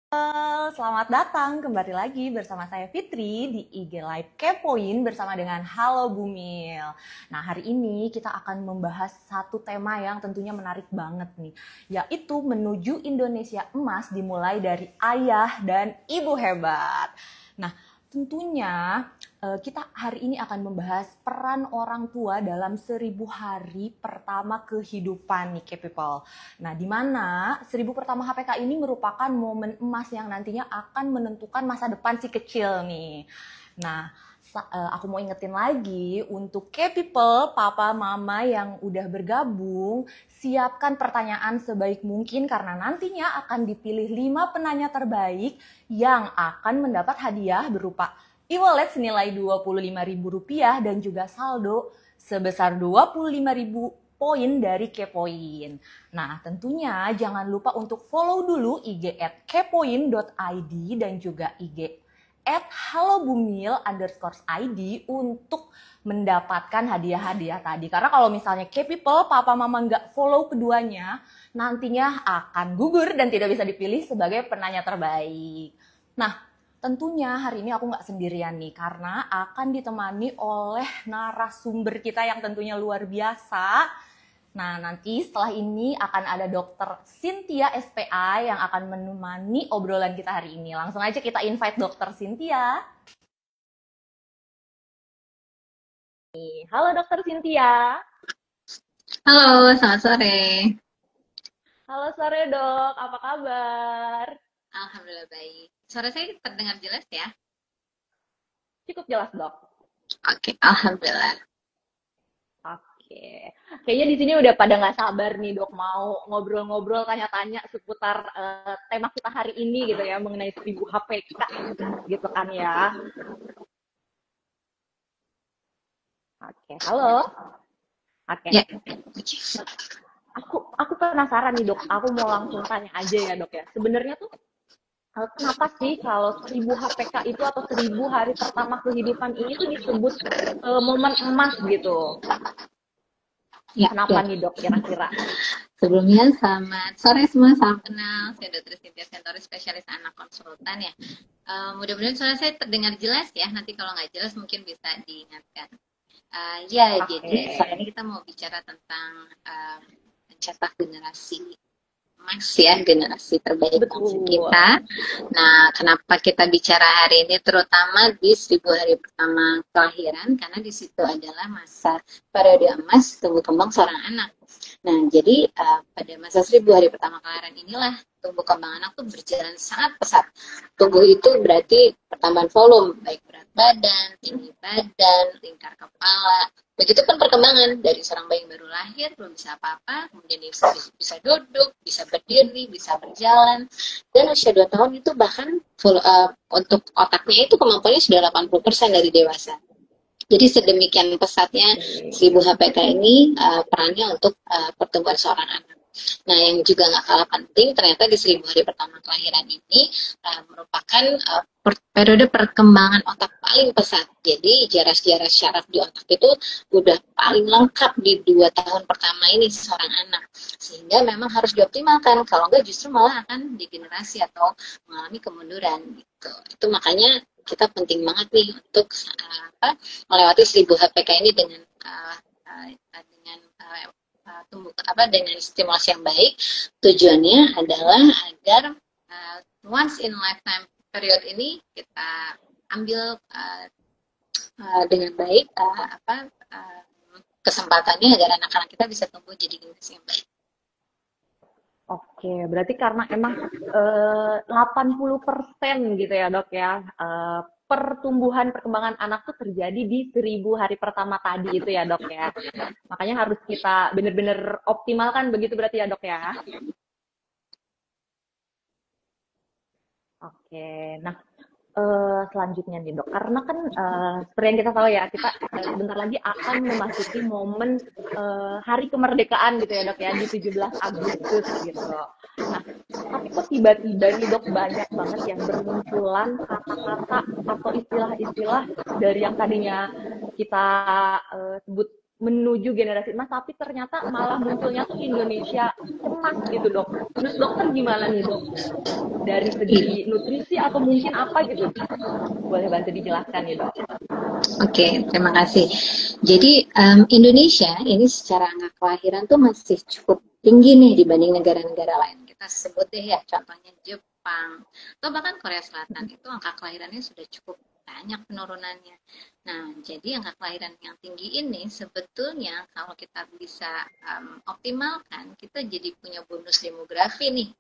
Selamat datang kembali lagi bersama saya Fitri di IG Live Kepoin bersama dengan Halo Bumil. Nah, hari ini kita akan membahas satu tema yang tentunya menarik banget nih, yaitu menuju Indonesia Emas dimulai dari ayah dan ibu hebat. Nah, tentunya kita hari ini akan membahas peran orang tua dalam 1000 hari pertama kehidupan nih K-People. Nah, di mana 1000 pertama HPK ini merupakan momen emas yang nantinya akan menentukan masa depan si kecil nih. Nah, aku mau ingetin lagi untuk K-People, papa, mama yang udah bergabung, siapkan pertanyaan sebaik mungkin karena nantinya akan dipilih 5 penanya terbaik yang akan mendapat hadiah berupa e-wallet senilai Rp25.000 dan juga saldo sebesar 25.000 poin dari Kepoin. Nah, tentunya jangan lupa untuk follow dulu IG @kepoin.id dan juga IG @halobumil_id untuk mendapatkan hadiah-hadiah tadi. Karena kalau misalnya K-People, papa mama nggak follow keduanya, nantinya akan gugur dan tidak bisa dipilih sebagai penanya terbaik. Nah, tentunya hari ini aku nggak sendirian nih, karena akan ditemani oleh narasumber kita yang tentunya luar biasa. Nah, nanti setelah ini akan ada Dokter Cynthia SPA yang akan menemani obrolan kita hari ini. Langsung aja kita invite Dokter Cynthia. Halo Dokter Cynthia. Halo, selamat sore. Halo sore dok, apa kabar? Alhamdulillah baik. Suara saya terdengar jelas ya? Cukup jelas dok. Oke, alhamdulillah. Oke, kayaknya di sini udah pada nggak sabar nih dok mau ngobrol-ngobrol, tanya-tanya seputar tema kita hari ini gitu ya mengenai 1000 HPK gitu kan ya. Oke, halo. Oke, Ya, aku penasaran nih dok. Aku mau langsung tanya aja ya dok ya. Sebenarnya tuh kenapa sih kalau 1000 HPK itu atau 1000 hari pertama kehidupan ini tuh disebut momen emas gitu? ya, Kenapa ya. nih dok kira-kira? Sebelumnya selamat sore semua, salam kenal. Saya Dr. Cynthia Sentori, spesialis anak konsultan ya. Mudah-mudahan suara saya terdengar jelas ya. Nanti kalau nggak jelas mungkin bisa diingatkan. Ya, jadi Oke, saat ini kita mau bicara tentang mencetak generasi emas ya, generasi terbaik bangsa betul. kita. Nah, kenapa kita bicara hari ini terutama di 1000 hari pertama kelahiran? Karena di situ adalah masa periode emas tumbuh kembang seorang anak. Nah, jadi pada masa 1000 hari pertama kelahiran inilah tumbuh kembang anak tuh berjalan sangat pesat. Tumbuh itu berarti pertambahan volume, baik berat badan, tinggi badan, lingkar kepala. Begitupun perkembangan dari seorang bayi yang baru lahir, belum bisa apa-apa, kemudian dia bisa duduk, bisa berdiri, bisa berjalan. Dan usia 2 tahun itu bahkan untuk otaknya itu kemampuannya sudah 80% dari dewasa. Jadi sedemikian pesatnya 1000 HPK ini perannya untuk pertumbuhan seorang anak. Nah, yang juga nggak kalah penting, ternyata di 1000 hari pertama kelahiran ini merupakan periode perkembangan otak paling pesat. Jadi jarak-jarak syaraf di otak itu udah paling lengkap di 2 tahun pertama ini seorang anak. Sehingga memang harus dioptimalkan, kalau nggak justru malah akan degenerasi atau mengalami kemunduran gitu. Itu makanya kita penting banget nih untuk melewati 1000 HPK ini dengan dengan stimulasi yang baik. Tujuannya adalah agar once in lifetime period ini kita ambil dengan baik kesempatannya agar anak-anak kita bisa tumbuh jadi generasi yang baik. Oke, berarti karena emang 80% gitu ya dok ya, pertumbuhan perkembangan anak tuh terjadi di 1000 hari pertama tadi itu ya dok ya. Makanya harus kita bener-bener optimalkan begitu berarti ya dok ya. Oke, nah selanjutnya nih dok, karena kan seperti yang kita tahu ya, kita sebentar lagi akan memasuki momen hari kemerdekaan gitu ya dok ya, di 17 Agustus gitu. Nah, tapi kok tiba-tiba nih dok banyak banget yang bermunculan kata-kata atau istilah-istilah dari yang tadinya kita sebut menuju generasi emas, tapi ternyata malah munculnya tuh Indonesia emas gitu dok. Menurut dokter gimana nih dok? Dari segi nutrisi atau mungkin apa gitu? Boleh bantu dijelaskan ya dok? Oke, terima kasih. Jadi Indonesia ini secara angka kelahiran tuh masih cukup tinggi nih dibanding negara-negara lain. Kita sebut deh ya, contohnya Jepang atau bahkan Korea Selatan itu angka kelahirannya sudah cukup banyak penurunannya. Nah, jadi angka kelahiran yang tinggi ini sebetulnya kalau kita bisa optimalkan, kita jadi punya bonus demografi nih.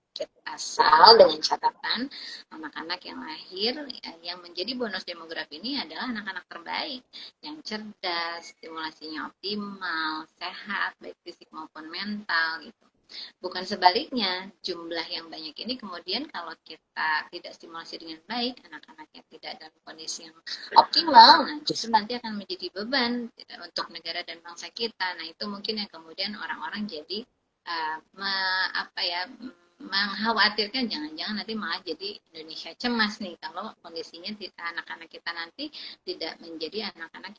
Asal dengan catatan anak-anak yang lahir yang menjadi bonus demografi ini adalah anak-anak terbaik yang cerdas, stimulasinya optimal, sehat baik fisik maupun mental gitu. Bukan sebaliknya, jumlah yang banyak ini kemudian kalau kita tidak stimulasi dengan baik, anak-anak yang tidak dalam kondisi yang optimal, nah justru nanti akan menjadi beban untuk negara dan bangsa kita. Nah itu mungkin yang kemudian orang-orang jadi mengkhawatirkan jangan-jangan nanti malah jadi Indonesia cemas nih kalau kondisinya anak-anak kita nanti tidak menjadi anak-anak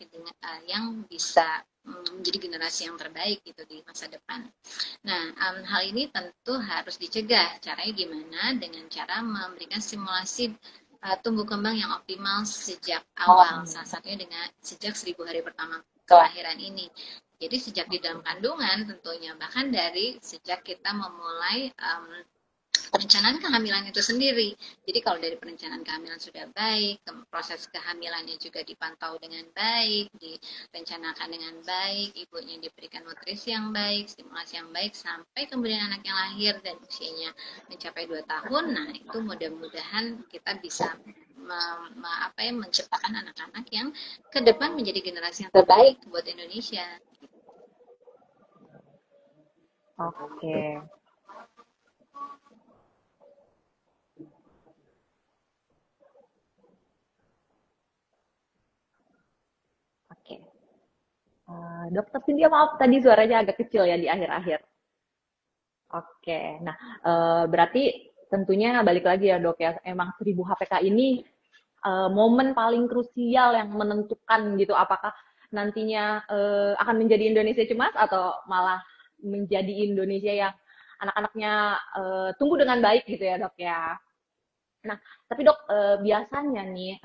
yang bisa menjadi generasi yang terbaik gitu di masa depan. Nah, hal ini tentu harus dicegah. Caranya gimana? Dengan cara memberikan stimulasi tumbuh kembang yang optimal sejak awal. Salah satunya dengan sejak 1000 hari pertama kelahiran ini. Jadi sejak di dalam kandungan tentunya, bahkan dari sejak kita memulai perencanaan kehamilan itu sendiri. Jadi kalau dari perencanaan kehamilan sudah baik, proses kehamilannya juga dipantau dengan baik, direncanakan dengan baik, ibunya diberikan nutrisi yang baik, stimulasi yang baik, sampai kemudian anak yang lahir dan usianya mencapai 2 tahun, nah itu mudah-mudahan kita bisa menciptakan anak-anak yang ke depan menjadi generasi yang terbaik buat Indonesia. Oke. Oke. Dokter Cynthia, maaf tadi suaranya agak kecil ya di akhir-akhir. Oke. Nah, berarti tentunya balik lagi ya dok ya, emang 1000 HPK ini momen paling krusial yang menentukan gitu apakah nantinya akan menjadi Indonesia cemas atau malah menjadi Indonesia yang anak-anaknya tumbuh dengan baik gitu ya dok ya. Nah, tapi dok biasanya nih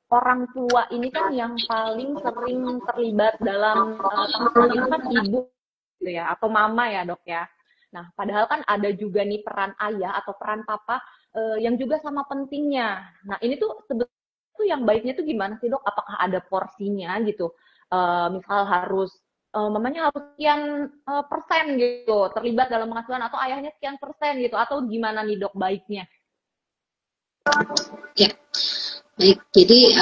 orang tua ini kan yang paling sering terlibat dalam pengasuhan itu kan ibu gitu ya atau mama ya dok ya. Nah, padahal kan ada juga nih peran ayah atau peran papa yang juga sama pentingnya. Nah, ini tuh sebetulnya tuh yang baiknya tuh gimana sih dok? Apakah ada porsinya gitu? Misal harus mamanya harus sekian persen gitu terlibat dalam pengasuhan atau ayahnya sekian persen gitu atau gimana nih dok baiknya? Ya, baik. Jadi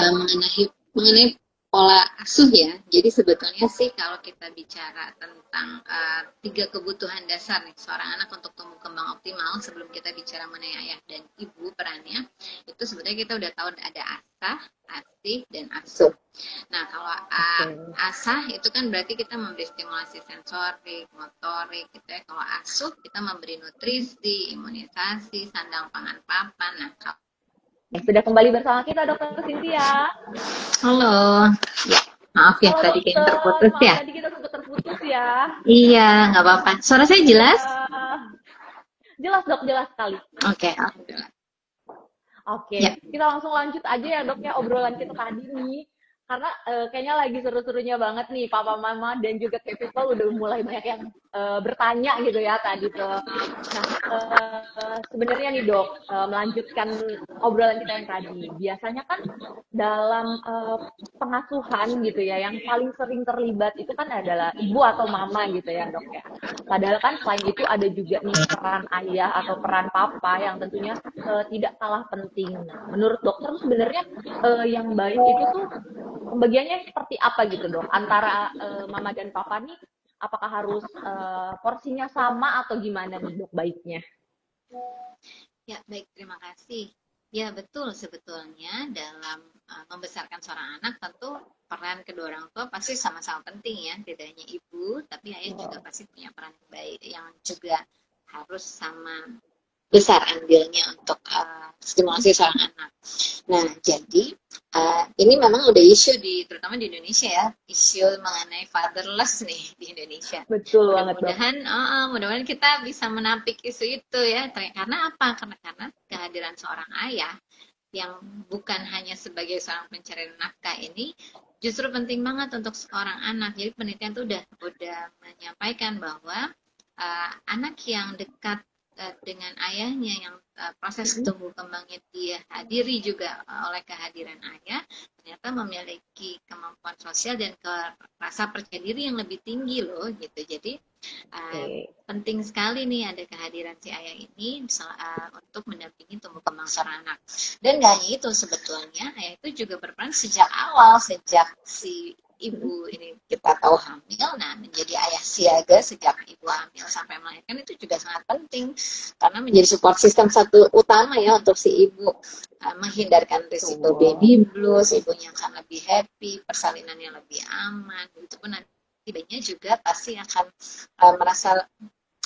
mengenai pola asuh ya. Jadi sebetulnya sih kalau kita bicara tentang 3 kebutuhan dasar nih seorang anak untuk tumbuh kembang optimal, sebelum kita bicara mengenai ayah dan ibu perannya, itu sebetulnya kita udah tahu ada asah, asih, dan asuh. Nah, kalau asah itu kan berarti kita memberi stimulasi sensorik, motorik gitu ya. Kalau asuh kita memberi nutrisi, imunisasi, sandang pangan papan. Nah, sudah kembali bersama kita Dokter Cynthia. Halo. Ya, maaf ya. Halo, tadi kayak terputus ya. Tadi kita sempat terputus ya. Iya, nggak apa-apa. Suara saya jelas? Jelas dok, jelas sekali. Oke, alhamdulillah. Oke, ya. Kita langsung lanjut aja ya dok ya obrolan kita tadi nih. Karena kayaknya lagi seru-serunya banget nih papa mama dan juga kayak people udah mulai banyak yang bertanya gitu ya tadi tuh. Nah sebenarnya nih dok melanjutkan obrolan kita yang tadi. Biasanya kan dalam pengasuhan gitu ya yang paling sering terlibat itu kan adalah ibu atau mama gitu ya dok ya. Padahal kan selain itu ada juga nih peran ayah atau peran papa yang tentunya tidak kalah penting. Nah, menurut dokter sebenarnya yang baik itu tuh pembagiannya seperti apa gitu dok antara mama dan papa nih apakah harus porsinya sama atau gimana nih dok baiknya? Ya baik, terima kasih. Ya betul, sebetulnya dalam membesarkan seorang anak tentu peran kedua orang tua pasti sama-sama penting ya, tidak hanya ibu tapi ayah juga pasti punya peran baik yang juga harus sama besar andilnya untuk stimulasi seorang anak. Nah, jadi ini memang udah isu terutama di Indonesia ya, isu mengenai fatherless nih di Indonesia. Betul banget, Dok. Mudah-mudahan kita bisa menampik isu itu ya. Karena apa? Karena kehadiran seorang ayah yang bukan hanya sebagai seorang pencari nafkah ini justru penting banget untuk seorang anak. Jadi penelitian itu udah menyampaikan bahwa anak yang dekat dengan ayahnya, yang proses tumbuh kembangnya dia hadiri juga oleh kehadiran ayah, ternyata memiliki kemampuan sosial dan rasa percaya diri yang lebih tinggi loh gitu. Jadi penting sekali nih ada kehadiran si ayah ini untuk mendampingi tumbuh kembang seorang anak. Dan gak hanya itu, sebetulnya ayah itu juga berperan sejak awal, sejak si ibu ini kita tahu hamil, nah menjadi ayah siaga sejak ibu hamil sampai melahirkan itu juga sangat penting karena menjadi support system satu utama ya untuk si ibu, menghindarkan risiko baby blues, ibunya akan lebih happy, persalinannya lebih aman, itu pun nanti bayinya juga pasti akan merasa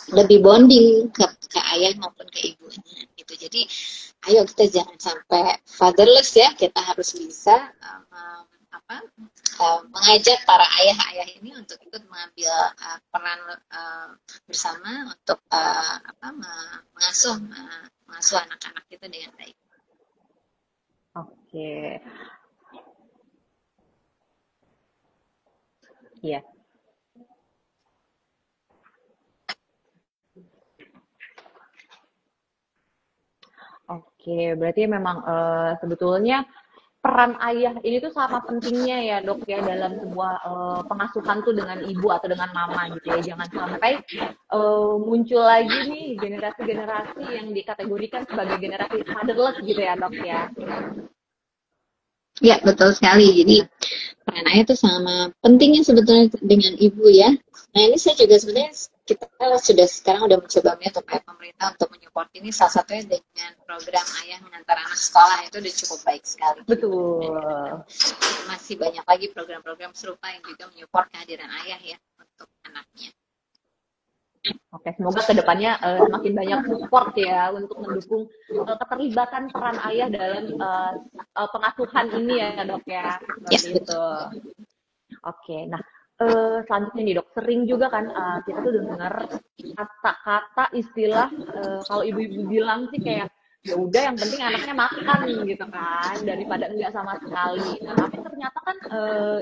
lebih bonding ke ayah maupun ke ibunya gitu. Jadi ayo kita jangan sampai fatherless ya, kita harus bisa mengajak para ayah-ayah ini untuk ikut mengambil peran bersama untuk mengasuh anak-anak kita dengan baik. Oke. Iya. Oke, berarti memang sebetulnya peran ayah ini tuh sama pentingnya ya, Dok, ya, dalam sebuah pengasuhan tuh dengan ibu atau dengan mama gitu ya. Jangan sampai muncul lagi nih generasi-generasi yang dikategorikan sebagai generasi fatherless gitu ya, Dok, ya. Ya, betul sekali. Jadi peran ayah itu sama pentingnya sebetulnya dengan ibu ya. Nah, ini saya juga sebenarnya kita sudah sekarang udah mencoba melihat upaya pemerintah untuk menyupport ini, salah satunya dengan program ayah mengantar anak sekolah, itu udah cukup baik sekali. Betul. Masih banyak lagi program-program serupa yang juga menyupport kehadiran ayah ya untuk anaknya. Oke, semoga kedepannya semakin banyak support ya untuk mendukung keterlibatan peran ayah dalam pengasuhan ini ya, Dok, ya. Yes, betul. Oke, nah selanjutnya nih, Dok, sering juga kan kita tuh dengar kata-kata istilah kalau ibu-ibu bilang sih kayak ya udah yang penting anaknya makan gitu kan, daripada enggak sama sekali. Nah, tapi ternyata kan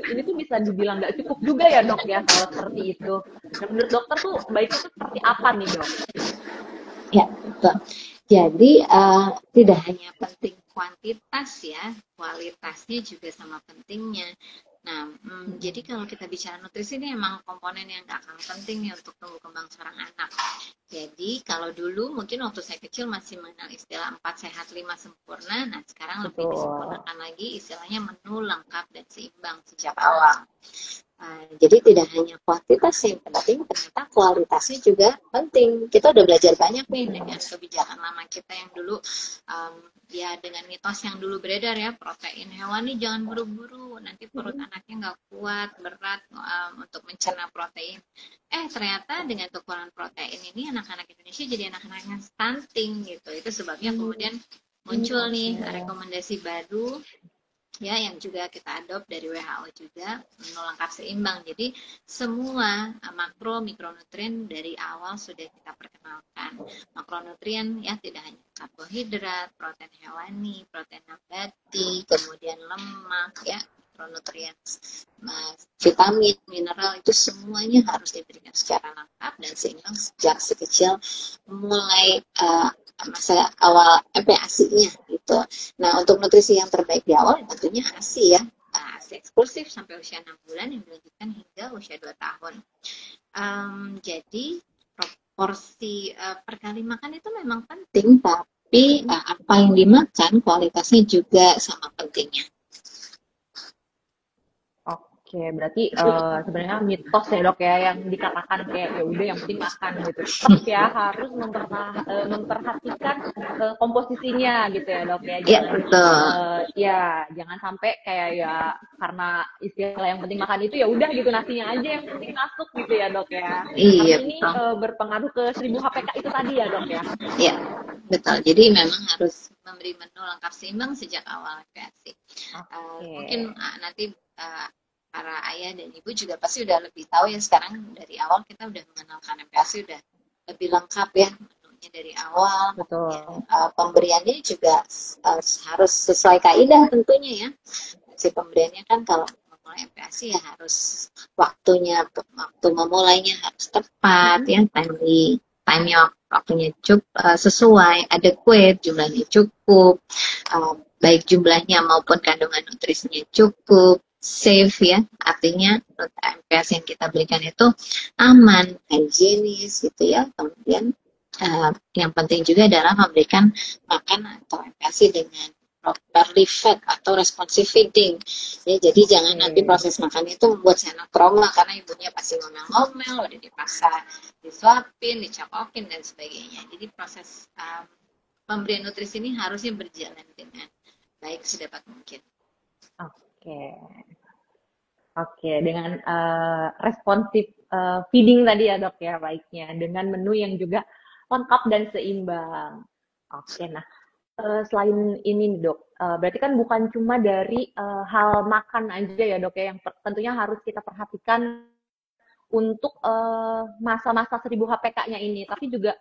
ini tuh bisa dibilang nggak cukup juga ya, Dok, ya, kalau seperti itu. Nah, menurut dokter tuh baiknya tuh seperti apa nih, Dok? Ya, betul. Jadi tidak hanya penting kuantitas ya, kualitasnya juga sama pentingnya. Nah, jadi kalau kita bicara nutrisi ini emang komponen yang gak kalah penting nih untuk tumbuh kembang seorang anak. Jadi kalau dulu mungkin waktu saya kecil masih mengenal istilah 4 sehat 5 sempurna, nah sekarang lebih disempurnakan lagi istilahnya menu lengkap dan seimbang sejak awal. Jadi tidak hanya kuantitas yang penting, ternyata kualitasnya juga penting. Kita udah belajar banyak nih dengan kebijakan lama kita yang dulu ya dengan mitos yang dulu beredar ya, protein hewani jangan buru-buru, nanti perut anaknya nggak kuat, berat untuk mencerna protein. Ternyata dengan kekurangan protein ini anak-anak Indonesia jadi anak-anak yang stunting gitu. Itu sebabnya kemudian muncul nih rekomendasi baru ya yang juga kita adopt dari WHO juga, menu lengkap seimbang. Jadi semua makro mikronutrien dari awal sudah kita perkenalkan. Makronutrien ya tidak hanya karbohidrat, protein hewani, protein nabati, kemudian lemak ya, mikronutrien, vitamin, mineral, itu semuanya harus diberikan secara lengkap dan seimbang sejak sekecil mulai masa awal ASI-nya gitu. Nah, untuk nutrisi yang terbaik di awal tentunya ASI ya. ASI eksklusif sampai usia 6 bulan yang dilanjutkan hingga usia 2 tahun. Jadi porsi per kali makan itu memang penting, tapi apa yang dimakan kualitasnya juga sama pentingnya. Oke, berarti sebenarnya mitos ya dok ya yang dikatakan kayak ya udah yang penting makan gitu. Tetap ya harus memperhatikan komposisinya gitu ya dok ya. Ya, Jangan betul. jangan sampai kayak ya karena istilah yang penting makan itu ya udah gitu nasinya aja yang penting masuk gitu ya dok ya. Karena Iya, ini betul. berpengaruh ke 1000 HPK itu tadi ya dok ya. Ya, betul. Jadi memang harus memberi menu lengkap seimbang sejak awal kreasi. Mungkin Oke. nanti para ayah dan ibu juga pasti udah lebih tahu ya, sekarang dari awal kita udah mengenalkan MPASI udah lebih lengkap ya menunya dari awal. Betul. Pemberiannya juga harus sesuai kaidah tentunya ya. Si pemberiannya kan kalau memulai MPASI ya harus waktu memulainya harus tepat ya, time waktunya cukup, sesuai, adequate, jumlahnya cukup, baik jumlahnya maupun kandungan nutrisinya cukup, safe ya, artinya MPAS yang kita berikan itu aman, higienis gitu ya. Kemudian yang penting juga adalah memberikan makan atau MPASI dengan properly fed atau responsive feeding ya. Jadi jangan nanti proses makan itu membuat si anak trauma karena ibunya pasti ngomel-ngomel, udah dipaksa disuapin, dicokokin dan sebagainya. Jadi proses pemberian nutrisi ini harusnya berjalan dengan baik sedapat mungkin. Oke. Oke, dengan responsif feeding tadi ya dok ya baiknya, dengan menu yang juga lengkap dan seimbang. Oke, nah selain ini nih dok, berarti kan bukan cuma dari hal makan aja ya dok ya, yang tentunya harus kita perhatikan untuk masa-masa 1000 HPK-nya ini, tapi juga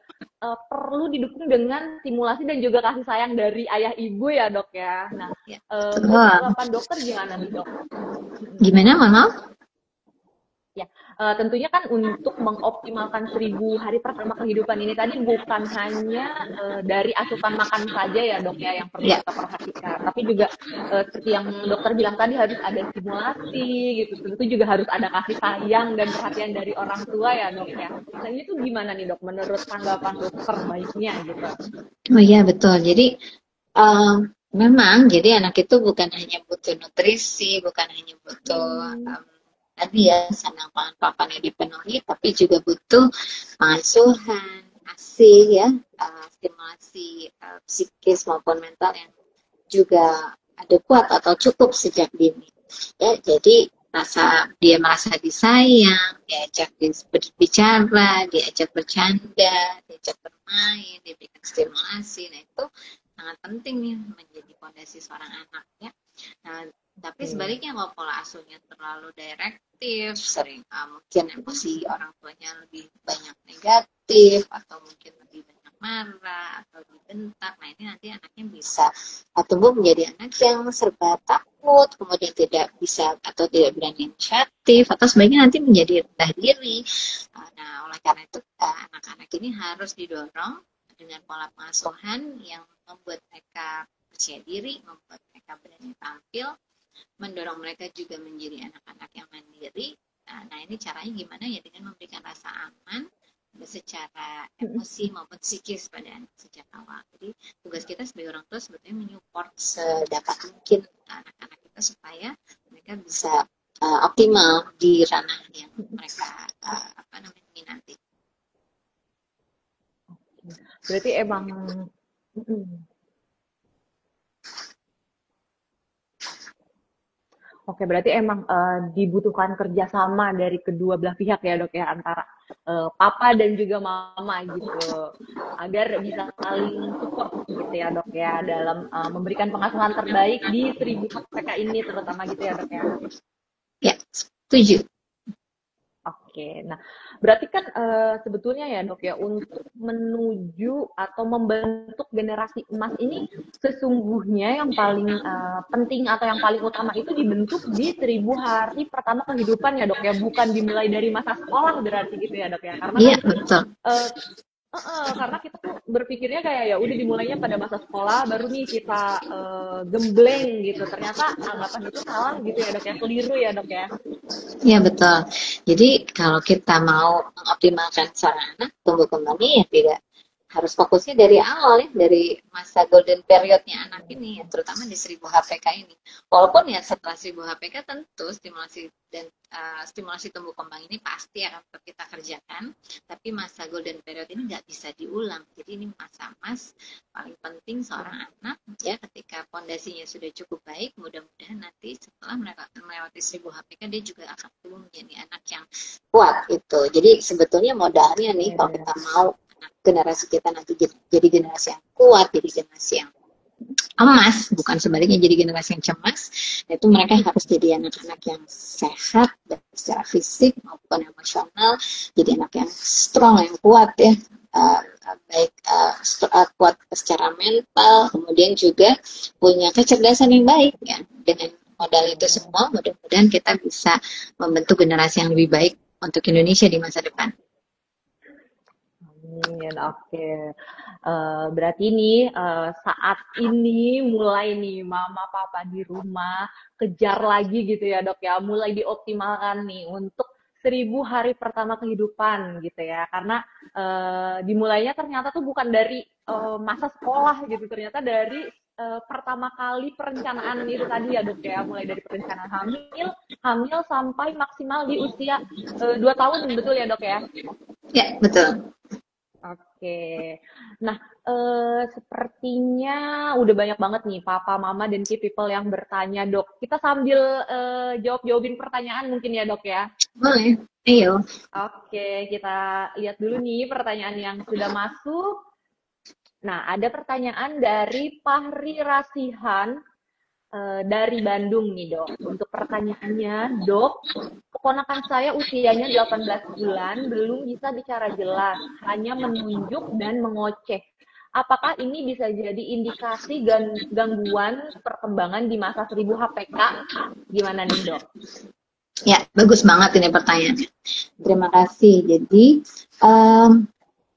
perlu didukung dengan stimulasi dan juga kasih sayang dari ayah ibu ya dok ya. Nah, Ya, menurut tanggapan dokter gimana nih dok? gimana, maaf? Ya, tentunya kan untuk mengoptimalkan 1000 hari pertama kehidupan ini tadi bukan hanya dari asupan makan saja ya dok ya yang perlu Ya. kita perhatikan, tapi juga seperti yang dokter bilang tadi harus ada stimulasi gitu, tentu juga harus ada kasih sayang dan perhatian dari orang tua ya dok ya. Nah ini tuh gimana nih dok menurut tanggapan dokter baiknya gitu? Oh iya betul. Jadi memang jadi anak itu bukan hanya butuh nutrisi, bukan hanya butuh tadi ya sandang pangan papannya dipenuhi, tapi juga butuh pengasuhan, ASI ya, stimulasi psikis maupun mental yang juga adekuat atau cukup sejak dini. Ya, jadi dia merasa disayang, diajak berbicara, diajak bercanda, diajak bermain, diberikan stimulasi. Nah itu sangat penting nih menjadi fondasi seorang anak ya. Nah, tapi sebaliknya kalau pola asuhnya terlalu direktif, sering mungkin emosi orang tuanya lebih banyak negatif atau mungkin lebih banyak marah atau dibentak. Nah ini nanti anaknya bisa tumbuh menjadi anak yang serba takut, kemudian tidak bisa atau tidak berani inisiatif, atau sebaiknya nanti menjadi rendah diri. Nah oleh karena itu anak-anak ini harus didorong dengan pola pengasuhan yang membuat mereka percaya diri, membuat mereka berani tampil, mendorong mereka juga menjadi anak-anak yang mandiri. Nah ini caranya gimana ya, dengan memberikan rasa aman secara emosi maupun psikis pada anak sejak awal. Jadi tugas kita sebagai orang tua sebetulnya menyupport sedapat mungkin anak-anak kita supaya mereka bisa optimal di ranah yang mereka minati. Berarti emang Oke, berarti emang dibutuhkan kerjasama dari kedua belah pihak ya dok ya, antara papa dan juga mama gitu, agar bisa saling support gitu ya dok ya, dalam memberikan pengasuhan terbaik di 1000 HPK ini terutama gitu ya dok ya. Ya, setuju. Oke, nah berarti kan sebetulnya ya dok ya, untuk menuju atau membentuk generasi emas ini sesungguhnya yang paling penting atau yang paling utama itu dibentuk di 1000 hari pertama kehidupan ya dok ya, bukan dimulai dari masa sekolah berarti gitu ya dok ya, karena Iya, kan betul. karena kita tuh berpikirnya kayak ya udah dimulainya pada masa sekolah baru nih kita gembleng gitu, ternyata anggapan itu salah gitu ya dok ya, keliru ya dok ya. Ya betul. Jadi kalau kita mau mengoptimalkan seorang anak tumbuh kembangnya ya tidak harus fokusnya dari awal ya, dari masa golden periodnya anak ini, ya, terutama di 1000 HPK ini. Walaupun ya setelah 1000 HPK tentu stimulasi dan stimulasi tumbuh kembang ini pasti akan tetap kita kerjakan, tapi masa golden period ini nggak bisa diulang. Jadi ini masa emas paling penting seorang anak ya, ketika fondasinya sudah cukup baik, mudah-mudahan nanti setelah melewati 1000 HPK dia juga akan tumbuh menjadi anak yang kuat itu. Jadi sebetulnya modalnya nih kalau kita mau generasi kita nanti jadi generasi yang kuat, jadi generasi yang emas, bukan sebaliknya jadi generasi yang cemas. Nah, itu mereka harus jadi anak-anak yang sehat dan secara fisik maupun emosional, jadi anak yang strong, yang kuat ya, baik kuat secara mental, kemudian juga punya kecerdasan yang baik ya. Dengan modal itu semua, mudah-mudahan kita bisa membentuk generasi yang lebih baik untuk Indonesia di masa depan. Oke. Berarti nih saat ini mulai nih mama papa di rumah kejar lagi gitu ya dok ya, mulai dioptimalkan nih untuk 1000 hari pertama kehidupan gitu ya, karena dimulainya ternyata tuh bukan dari masa sekolah gitu, ternyata dari pertama kali perencanaan itu tadi ya dok ya, mulai dari perencanaan hamil sampai maksimal di usia 2 tahun, betul ya dok ya? Ya, betul. Oke, nah sepertinya udah banyak banget nih papa, mama, dan key people yang bertanya dok. Kita sambil jawabin pertanyaan mungkin ya dok ya. Boleh, ayo. Oke, kita lihat dulu nih pertanyaan yang sudah masuk. Nah, ada pertanyaan dari Fahri Rasihan dari Bandung nih dok. Untuk pertanyaannya, dok, keponakan saya usianya 18 bulan, belum bisa bicara jelas, hanya menunjuk dan mengoceh. Apakah ini bisa jadi indikasi gangguan perkembangan di masa 1000 HPK? Gimana nih dok? Ya, bagus banget ini pertanyaannya. Terima kasih. Jadi,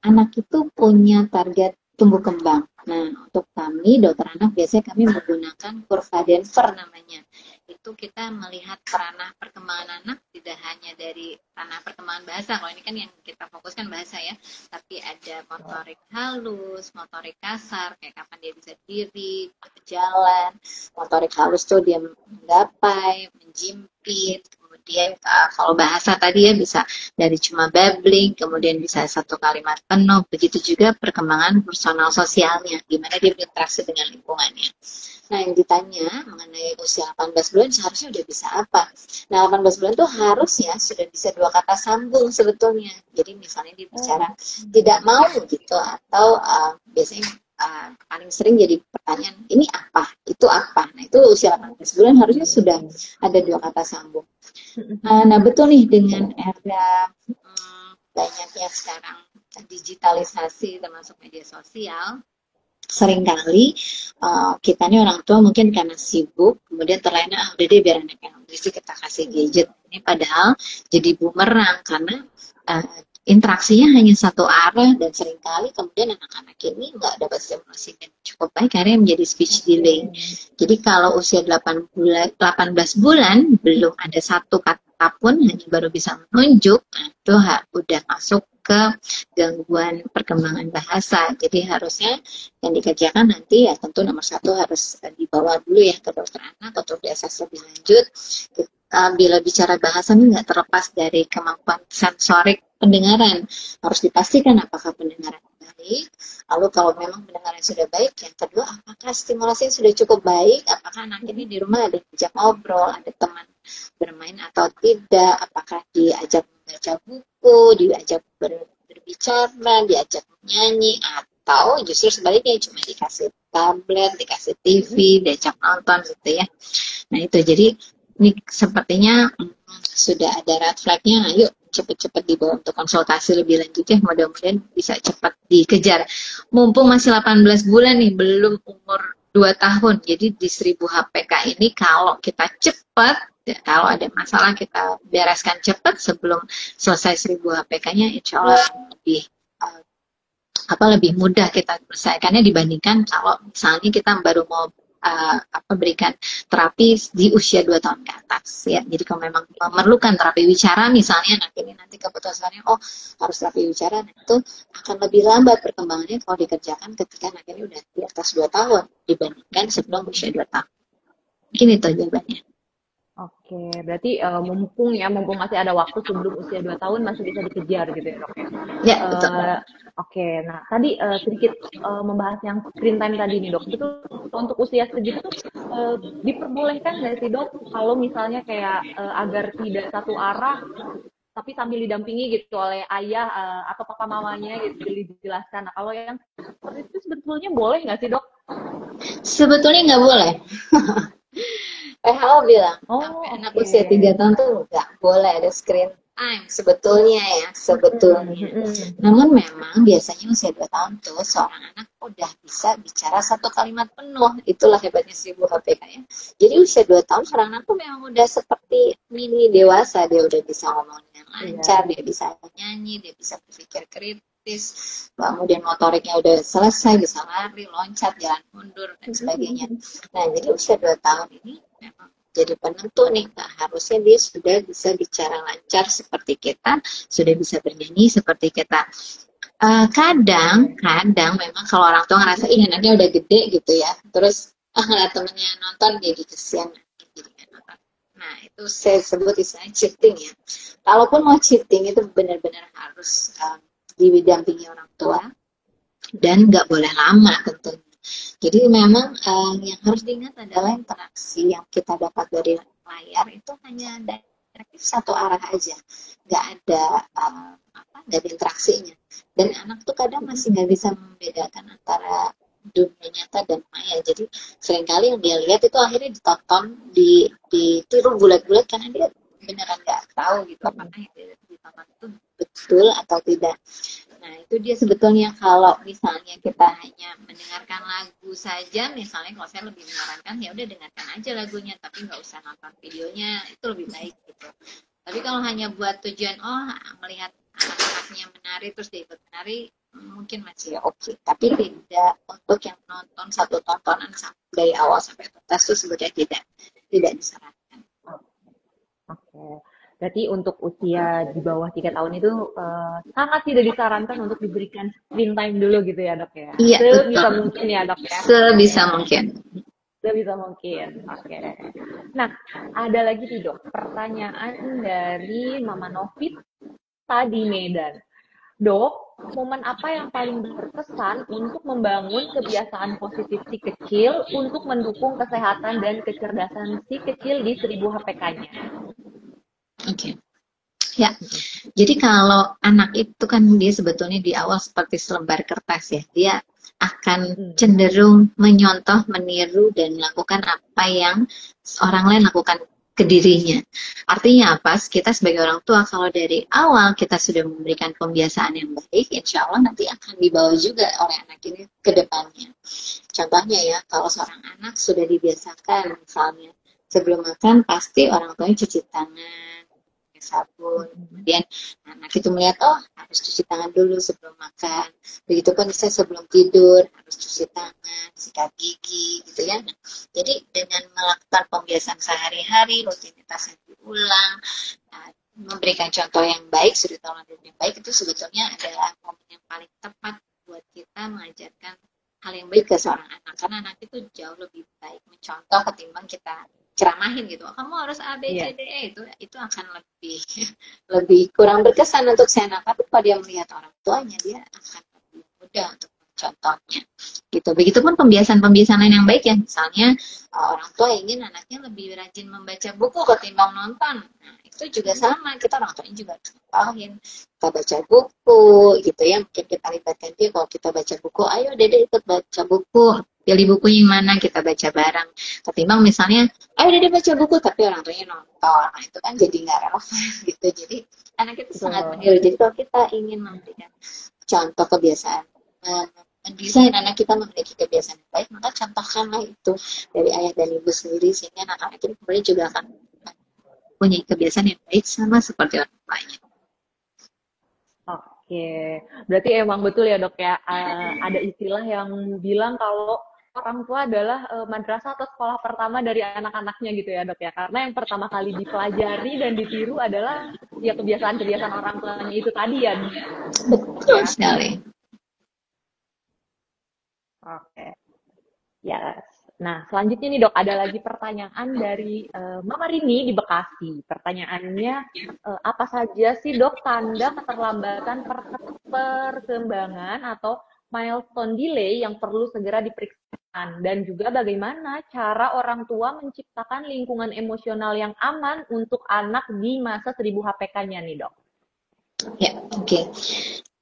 anak itu punya target tumbuh kembang. Nah, untuk kami, dokter anak, biasanya kami menggunakan kurva Denver namanya. Itu kita melihat ranah perkembangan anak tidak hanya dari ranah perkembangan bahasa. Kalau ini kan yang kita fokuskan bahasa ya. Tapi ada motorik halus, motorik kasar, kayak kapan dia bisa diri, berjalan. Motorik halus tuh dia menggapai, menjimpit. Kemudian kalau bahasa tadi ya bisa dari cuma babbling, kemudian bisa satu kalimat penuh. Begitu juga perkembangan personal sosialnya, gimana dia berinteraksi dengan lingkungannya. Nah, yang ditanya mengenai usia 18 bulan seharusnya udah bisa apa? Nah, 18 bulan tuh harusnya sudah bisa 2 kata sambung sebetulnya. Jadi misalnya dia bicara tidak mau gitu, atau biasanya paling sering jadi pertanyaan, ini apa? Itu apa? Nah, itu usia 18 bulan harusnya sudah ada 2 kata sambung. Nah, betul nih, dengan era banyaknya sekarang digitalisasi termasuk media sosial, seringkali kita nih orang tua mungkin karena sibuk, kemudian terlena, udah deh biar anak yang berisik kita kasih gadget. Ini padahal jadi bumerang, karena interaksinya hanya satu arah, dan seringkali kemudian anak-anak ini nggak dapat stimulasi yang cukup baik, karena menjadi speech delay. Jadi kalau usia 18 bulan belum ada satu kata pun, hanya baru bisa menunjuk, itu udah masuk ke gangguan perkembangan bahasa. Jadi harusnya yang dikerjakan nanti ya tentu nomor 1 harus dibawa dulu ya ke dokter anak untuk diakses lebih lanjut. Bila bicara bahasa ini nggak terlepas dari kemampuan sensorik pendengaran. Harus dipastikan apakah pendengaran baik. Lalu kalau memang pendengaran sudah baik, yang kedua apakah stimulasinya sudah cukup baik, apakah anak ini di rumah ada diajak ngobrol, ada teman bermain atau tidak, apakah diajak membaca buku, diajak berbicara, diajak menyanyi, atau justru sebaliknya cuma dikasih tablet, dikasih TV, diajak nonton gitu ya. Nah itu, jadi ini sepertinya sudah ada red flag-nya. Ayo cepet-cepet dibawa untuk konsultasi lebih lanjut ya, mudah-mudahan bisa cepat dikejar. Mumpung masih 18 bulan nih, belum umur 2 tahun. Jadi di 1000 HPK ini kalau kita cepat, kalau ada masalah kita bereskan cepat sebelum selesai 1000 HPK-nya, insya Allah lebih mudah kita selesaikannya dibandingkan kalau misalnya kita baru mau berikan terapi di usia 2 tahun ke atas ya. Jadi kalau memang memerlukan terapi wicara misalnya, anak ini nanti keputusannya oh harus terapi wicara, nah itu akan lebih lambat perkembangannya kalau dikerjakan ketika anak ini udah di atas 2 tahun dibandingkan sebelum usia 2 tahun. Mungkin itu jawabannya. Oke, berarti mumpung masih ada waktu sebelum usia 2 tahun masih bisa dikejar gitu ya dok ya. Ya, betul. Oke, nah tadi sedikit membahas yang screen time tadi nih dok. Itu untuk usia segitu tuh diperbolehkan nggak sih dok kalau misalnya kayak agar tidak satu arah tapi sambil didampingi gitu oleh ayah atau papa mamanya gitu dijelaskan. Nah kalau yang seperti itu sebetulnya boleh nggak sih dok? Sebetulnya nggak boleh. WHO bilang sampai anak usia 3 tahun tuh nggak boleh ada screen time sebetulnya ya, sebetulnya. Namun memang biasanya usia 2 tahun tuh seorang anak udah bisa bicara 1 kalimat penuh. Itulah hebatnya 1000 HPK ya. Jadi usia 2 tahun seorang anak tuh memang udah seperti mini dewasa. Dia udah bisa ngomong dengan lancar, dia bisa nyanyi, dia bisa berpikir kritis, kemudian motoriknya udah selesai, bisa lari, loncat, jalan mundur, dan sebagainya. Nah, jadi usia 2 tahun ini memang jadi penentu nih, harusnya dia sudah bisa bicara lancar seperti kita, sudah bisa bernyanyi seperti kita. Kadang memang kalau orang tua ngerasa ih anaknya udah gede gitu ya, terus temennya nonton jadi kesian, jadi nggak nonton. Nah itu saya sebut istilahnya cheating ya. Kalaupun mau cheating itu benar-benar harus didampingi orang tua dan nggak boleh lama tentunya. Jadi memang yang harus diingat adalah interaksi yang kita dapat dari layar itu hanya dari satu arah aja, nggak ada nggak ada interaksinya. Dan anak tuh kadang masih nggak bisa membedakan antara dunia nyata dan maya. Jadi seringkali yang dia lihat itu akhirnya ditonton, ditiru bulat-bulat karena dia beneran nggak tahu gitu apakah yang dia ditonton itu betul atau tidak. Nah, itu dia sebetulnya kalau misalnya kita hanya mendengarkan lagu saja, misalnya kalau saya lebih menyarankan ya udah dengarkan aja lagunya, tapi nggak usah nonton videonya, itu lebih baik gitu. Tapi kalau hanya buat tujuan melihat anak-anaknya menari terus dia ikut menari, mungkin masih oke. Tapi tidak untuk yang nonton satu tontonan dari awal sampai tuntas itu sebetulnya tidak disarankan. Oke. Berarti untuk usia di bawah 3 tahun itu sangat tidak disarankan untuk diberikan screen time dulu gitu ya dok ya? Iya, Sebisa betul. mungkin ya dok ya? Sebisa mungkin. Sebisa mungkin. Oke. Nah, ada lagi nih dok, pertanyaan dari Mama Novita di Medan. Dok, momen apa yang paling berkesan untuk membangun kebiasaan positif si kecil untuk mendukung kesehatan dan kecerdasan si kecil di 1000 HPK-nya? Oke. Ya, jadi kalau anak itu kan dia sebetulnya di awal seperti selembar kertas ya, dia akan cenderung menyontoh, meniru, dan melakukan apa yang orang lain lakukan ke dirinya. Artinya apa? Kita sebagai orang tua kalau dari awal kita sudah memberikan pembiasaan yang baik, insya Allah nanti akan dibawa juga oleh anak ini ke depannya. Contohnya ya, kalau seorang anak sudah dibiasakan misalnya sebelum makan pasti orang tuanya cuci tangan, sabun, kemudian anak itu melihat harus cuci tangan dulu sebelum makan, begitupun misalnya sebelum tidur harus cuci tangan, sikat gigi gitu ya. Nah, jadi dengan melakukan pembiasaan sehari-hari, rutinitas yang diulang, memberikan contoh yang baik, suri tauladan yang baik, itu sebetulnya adalah momen yang paling tepat buat kita mengajarkan hal yang baik ke seorang anak, karena anak itu jauh lebih baik mencontoh ketimbang kita ceramahin gitu, kamu harus A, B, C, D, E, itu akan lebih kurang berkesan untuk si anak. Tapi kalau dia melihat orang tuanya, dia akan lebih mudah untuk mencontohnya gitu. Begitupun pembiasaan lain yang baik ya, misalnya orang tua ingin anaknya lebih rajin membaca buku ketimbang nonton, nah itu juga sama, kita orang tuanya juga harus contohin, kita baca buku gitu ya, mungkin kita libatkan dia, kalau kita baca buku, ayo dede ikut baca buku, pilih buku yang mana kita baca bareng, ketimbang misalnya ayo dede baca buku tapi orang tuanya nonton, nah itu kan jadi nggak relevan gitu. Jadi anak itu sangat meniru. Jadi kalau kita ingin memberikan contoh kebiasaan, mendesain anak kita memiliki kebiasaan yang baik, maka contohkanlah itu dari ayah dan ibu sendiri, sehingga anak-anak ini kemudian juga akan punya kebiasaan yang baik sama seperti orang tuanya. Oke, berarti emang betul ya dok ya, ada istilah yang bilang kalau orang tua adalah madrasah atau sekolah pertama dari anak-anaknya gitu ya dok ya, karena yang pertama kali dipelajari dan ditiru adalah ya kebiasaan-kebiasaan orang tuanya itu tadi ya Betul ya. sekali. Oke. Yes. Nah, selanjutnya nih dok, ada lagi pertanyaan dari Mama Rini di Bekasi. Pertanyaannya, apa saja sih dok tanda keterlambatan perkembangan atau milestone delay yang perlu segera diperiksakan? Dan juga bagaimana cara orang tua menciptakan lingkungan emosional yang aman untuk anak di masa 1000 HPK-nya nih dok? Ya, oke.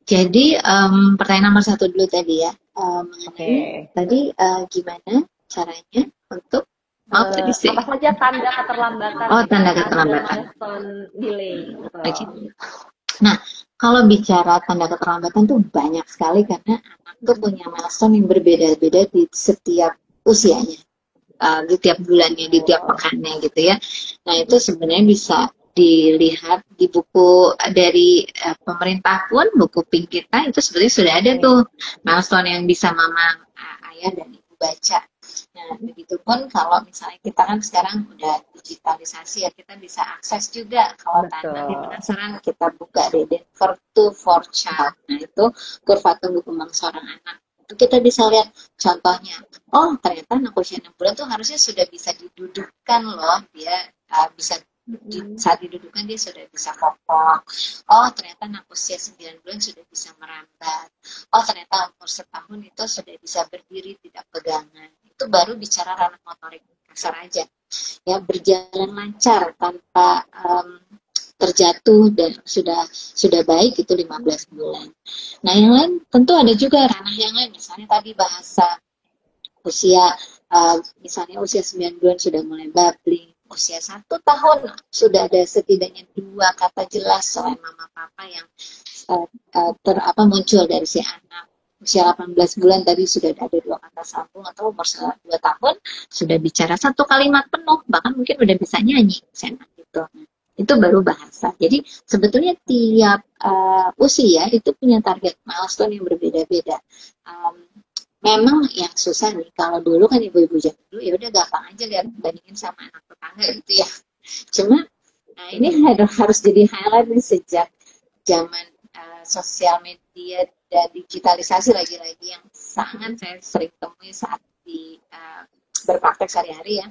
Jadi pertanyaan nomor satu dulu tadi ya, mengenai tadi gimana caranya untuk apa saja tanda keterlambatan? Oh, tanda keterlambatan. Milestone delay. Oke. Nah, kalau bicara tanda keterlambatan tuh banyak sekali karena anak tuh punya milestone yang berbeda-beda di setiap usianya, di tiap bulannya, di tiap pekannya gitu ya. Nah, itu sebenarnya bisa dilihat di buku dari pemerintah pun, buku Pink kita itu sebenarnya sudah ada tuh milestone yang bisa mama, ayah dan ibu baca. Nah, begitupun kalau misalnya kita kan sekarang udah digitalisasi ya, kita bisa akses juga. Kalau nanti penasaran, kita buka Denver 2 for Child. Nah, itu kurva tumbuh kembang seorang anak. Itu kita bisa lihat contohnya. Oh, ternyata anak usia 6 bulan tuh harusnya sudah bisa didudukkan loh. Dia bisa saat didudukkan dia sudah bisa kokoh. Oh, ternyata anak usia 9 bulan sudah bisa merambat. Oh, ternyata umur setahun itu sudah bisa berdiri tidak pegangan. Itu baru bicara ranah motorik kasar aja. Ya, berjalan lancar tanpa terjatuh dan sudah baik itu 15 bulan. Nah, yang lain tentu ada juga ranah yang lain, misalnya tadi bahasa usia misalnya usia 9 bulan sudah mulai babbling, usia 1 tahun sudah ada setidaknya 2 kata jelas selain mama papa yang muncul dari si anak. Usia 18 bulan tadi sudah ada 2 kata sambung, atau umur 2 tahun sudah bicara 1 kalimat penuh, bahkan mungkin udah bisa nyanyi anak gitu. Itu baru bahasa. Jadi sebetulnya tiap usia itu punya target milestone yang berbeda-beda. Memang yang susah nih, kalau dulu kan ibu-ibu zaman dulu ya udah gampang aja lihat bandingin sama anak tetangga gitu ya. Cuma ini harus jadi highlight nih sejak zaman sosial media dan digitalisasi lagi-lagi yang sangat saya sering temui saat di berpraktek sehari-hari ya.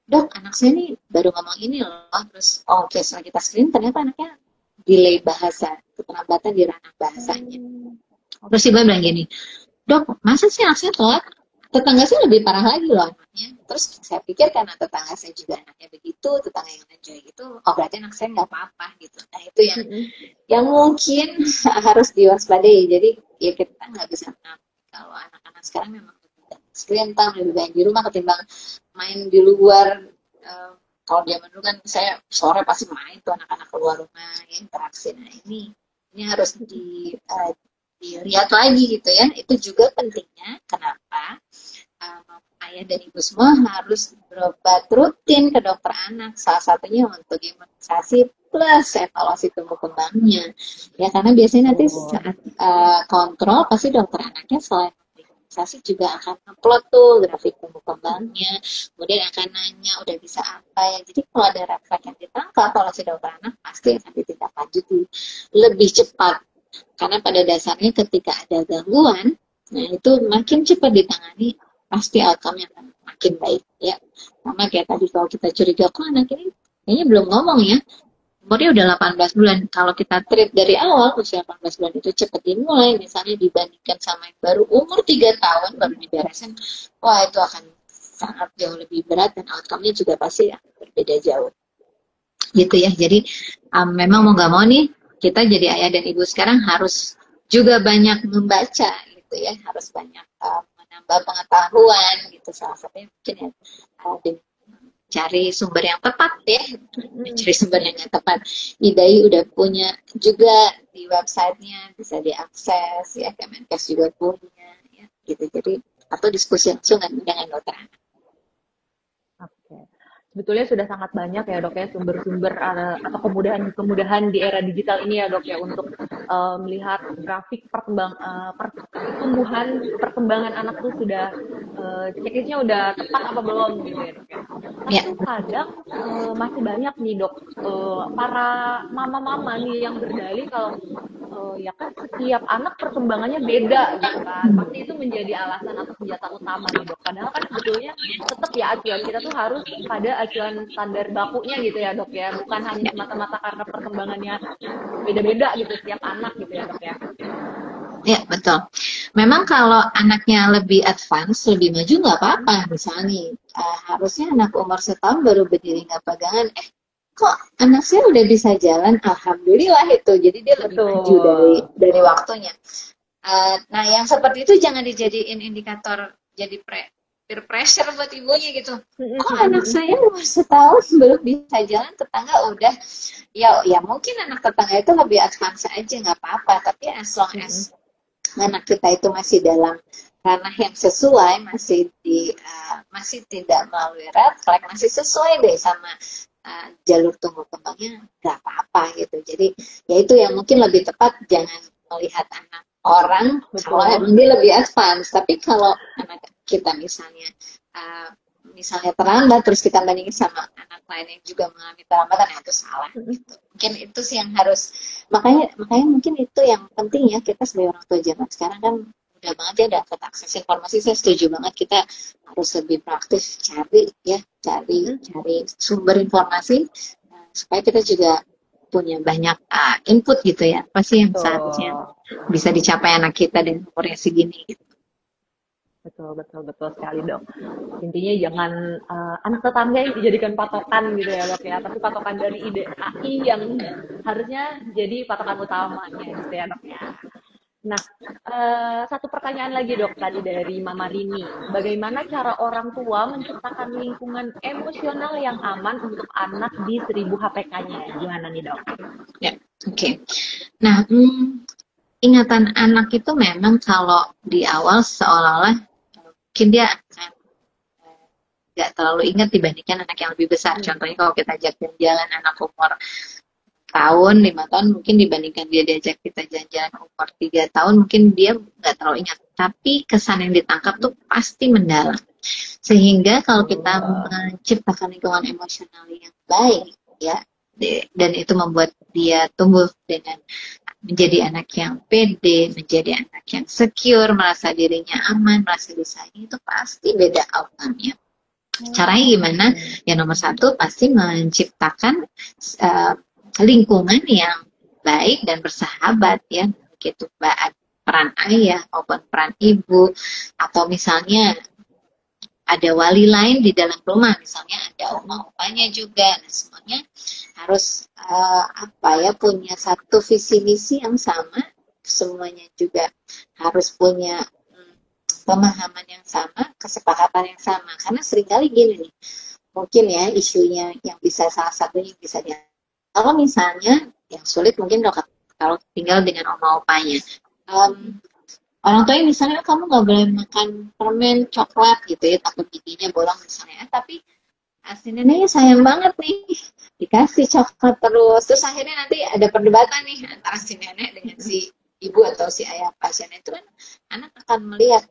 Dok, anak saya nih baru ngomong ini loh, terus oke, setelah kita screen ternyata anaknya delay bahasa, keterlambatan di ranah bahasanya. Terus ibu bilang gini, dok, masa sih anak saya telat? Tetangga saya lebih parah lagi loh anaknya. Terus saya pikir karena tetangga saya juga anaknya begitu, tetangga yang lain juga gitu, oh berarti anak saya nggak apa-apa gitu. Nah itu yang mungkin harus diwaspadai. Jadi ya kita nggak bisa menampik kalau anak-anak sekarang memang screen time lebih banyak di rumah ketimbang main di luar. Kalau zaman dulu kan saya sore pasti main tuh anak-anak keluar rumah, ya, interaksi. Nah ini harus dilihat lagi gitu ya. Itu juga pentingnya kenapa ayah dan ibu semua harus berobat rutin ke dokter anak, salah satunya untuk imunisasi plus evaluasi tumbuh kembangnya ya, karena biasanya nanti saat kontrol pasti dokter anaknya selain imunisasi juga akan upload tuh grafik tumbuh kembangnya, kemudian akan nanya udah bisa apa ya. Jadi kalau ada refleks yang ditangkap oleh si dokter anak pasti akan ditindaklanjuti lebih cepat. Karena pada dasarnya ketika ada gangguan, nah itu makin cepat ditangani, pasti outcome-nya akan makin baik ya. Sama kayak tadi kalau kita curiga, kok anak ini kayaknya belum ngomong ya, umurnya udah 18 bulan. Kalau kita treat dari awal, usia 18 bulan itu cepat dimulai, misalnya dibandingkan sama yang baru umur 3 tahun, baru diberesin, wah itu akan sangat jauh lebih berat dan outcome-nya juga pasti akan berbeda jauh. Gitu ya, jadi memang mau gak mau nih, kita jadi ayah dan ibu sekarang harus juga banyak membaca gitu ya, harus banyak menambah pengetahuan gitu. Salah satunya mungkin ya cari sumber yang tepat ya, cari sumber yang tepat. IDAI udah punya juga di websitenya, bisa diakses ya, Kemenkes juga punya ya gitu. Jadi atau diskusi langsung dengan dokter anak. Oke. Sebetulnya sudah sangat banyak ya dok ya sumber-sumber atau kemudahan-kemudahan di era digital ini ya dok ya untuk melihat grafik perkembangan anak tuh sudah checklistnya udah tepat apa belum gitu ya dok ya. Tapi Ya, kadang masih banyak nih dok para mama-mama nih yang berdalih kalau ya kan setiap anak perkembangannya beda gitu kan. Pasti itu menjadi alasan atau senjata utama nih dok. Padahal kan sebetulnya tetap ya acuan kita tuh harus pada acuan standar bakunya gitu ya dok ya. Bukan hanya semata-mata karena perkembangannya beda-beda gitu setiap anak gitu ya dok ya. ya betul. Memang kalau anaknya lebih advance, lebih maju nggak apa-apa. Misalnya nih, harusnya anak umur setahun baru berdiri nggak pegangan. Kok anak saya udah bisa jalan? Alhamdulillah itu. Jadi dia lebih maju dari waktunya. Nah, yang seperti itu jangan dijadiin indikator jadi peer pressure buat ibunya gitu. Kok anak saya umur setahun belum bisa jalan, tetangga udah. Ya mungkin anak tetangga itu lebih advance aja, nggak apa-apa. Tapi as long as anak kita itu masih dalam ranah yang sesuai, masih tidak melalui red flag, masih sesuai deh sama jalur tumbuh kembangnya, nggak apa-apa gitu. Jadi ya itu yang mungkin lebih tepat, jangan melihat anak orang kalau emang dia lebih advance. Tapi kalau anak kita misalnya terlambat, terus kita bandingin sama anak lain yang juga mengalami terlambatan, ya itu salah gitu. Mungkin itu sih yang harus, makanya mungkin itu yang penting ya, kita sebagai orang tua zaman sekarang kan udah banget ya dapat akses informasi. Saya setuju banget, kita harus lebih praktis cari sumber informasi, supaya kita juga punya banyak input gitu ya, apa sih yang seharusnya bisa dicapai anak kita dengan umurnya segini gitu. Betul sekali dok. Intinya jangan anak tetangga yang dijadikan patokan gitu ya dok ya, tapi patokan dari IDAI yang harusnya jadi patokan utamanya gitu ya dok ya. Nah, satu pertanyaan lagi dok tadi dari Mama Rini. Bagaimana cara orang tua menciptakan lingkungan emosional yang aman untuk anak di 1000 HPK-nya? Gimana nih dok? Ya, oke. Nah, ingatan anak itu memang kalau di awal seolah-olah mungkin dia akan nggak terlalu ingat dibandingkan anak yang lebih besar. Contohnya kalau kita ajak jalan anak umur tahun, 5 tahun, mungkin dibandingkan dia diajak kita jalan-jalan umur 3 tahun, mungkin dia nggak terlalu ingat. Tapi kesan yang ditangkap tuh pasti mendalam. Sehingga kalau kita menciptakan lingkungan emosional yang baik, ya, dan itu membuat dia tumbuh dengan menjadi anak yang pede, menjadi anak yang secure, merasa dirinya aman, merasa disayangi, itu pasti beda outcome-nya. Caranya gimana? Ya nomor satu pasti menciptakan lingkungan yang baik dan bersahabat ya, gitu peran ayah maupun peran ibu, atau misalnya ada wali lain di dalam rumah, misalnya ada oma-opanya juga. Nah, semuanya harus punya satu visi misi yang sama, semuanya juga harus punya pemahaman yang sama, kesepakatan yang sama. Karena seringkali gini nih, mungkin ya isunya yang bisa salah satunya bisa kalau misalnya yang sulit mungkin kalau tinggal dengan oma-opanya. Orang tuanya misalnya, kamu nggak boleh makan permen coklat gitu ya, takut giginya bolong misalnya. Tapi si neneknya sayang banget nih, dikasih coklat terus akhirnya nanti ada perdebatan nih antara si nenek dengan si ibu atau si ayah pasien. Itu kan anak akan melihat,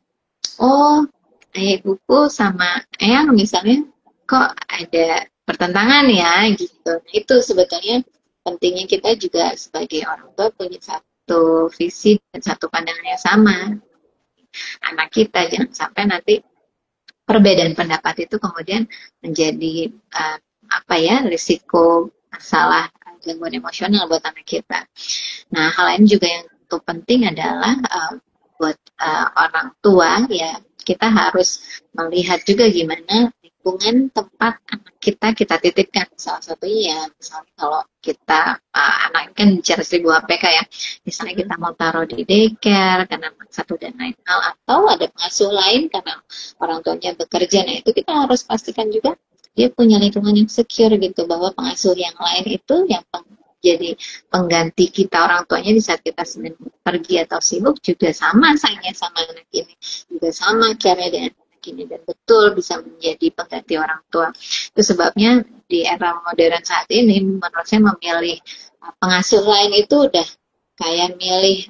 oh ayah ibuku sama eyang misalnya kok ada pertentangan ya gitu. Nah, itu sebetulnya pentingnya kita juga sebagai orang tua punya satu visi dan satu pandangan yang sama anak kita. Jangan sampai nanti perbedaan pendapat itu kemudian menjadi risiko masalah gangguan emosional buat anak kita. Nah, hal lain juga yang cukup penting adalah buat orang tua ya, kita harus melihat juga gimana lingkungan tempat anak kita titipkan. Salah satunya ya, misalnya kalau kita anak kan bicara 1000 HPK ya, misalnya kita mau taruh di daycare karena satu dan lain hal, atau ada pengasuh lain karena orang tuanya bekerja. Nah, itu kita harus pastikan juga dia punya lingkungan yang secure gitu, bahwa pengasuh yang lain itu yang jadi pengganti kita orang tuanya di saat kita sedang pergi atau sibuk juga sama sayangnya sama anak ini, juga sama care dengan anak ini, dan betul bisa menjadi pengganti orang tua. Itu sebabnya di era modern saat ini menurut saya memilih pengasuh lain itu udah kayak milih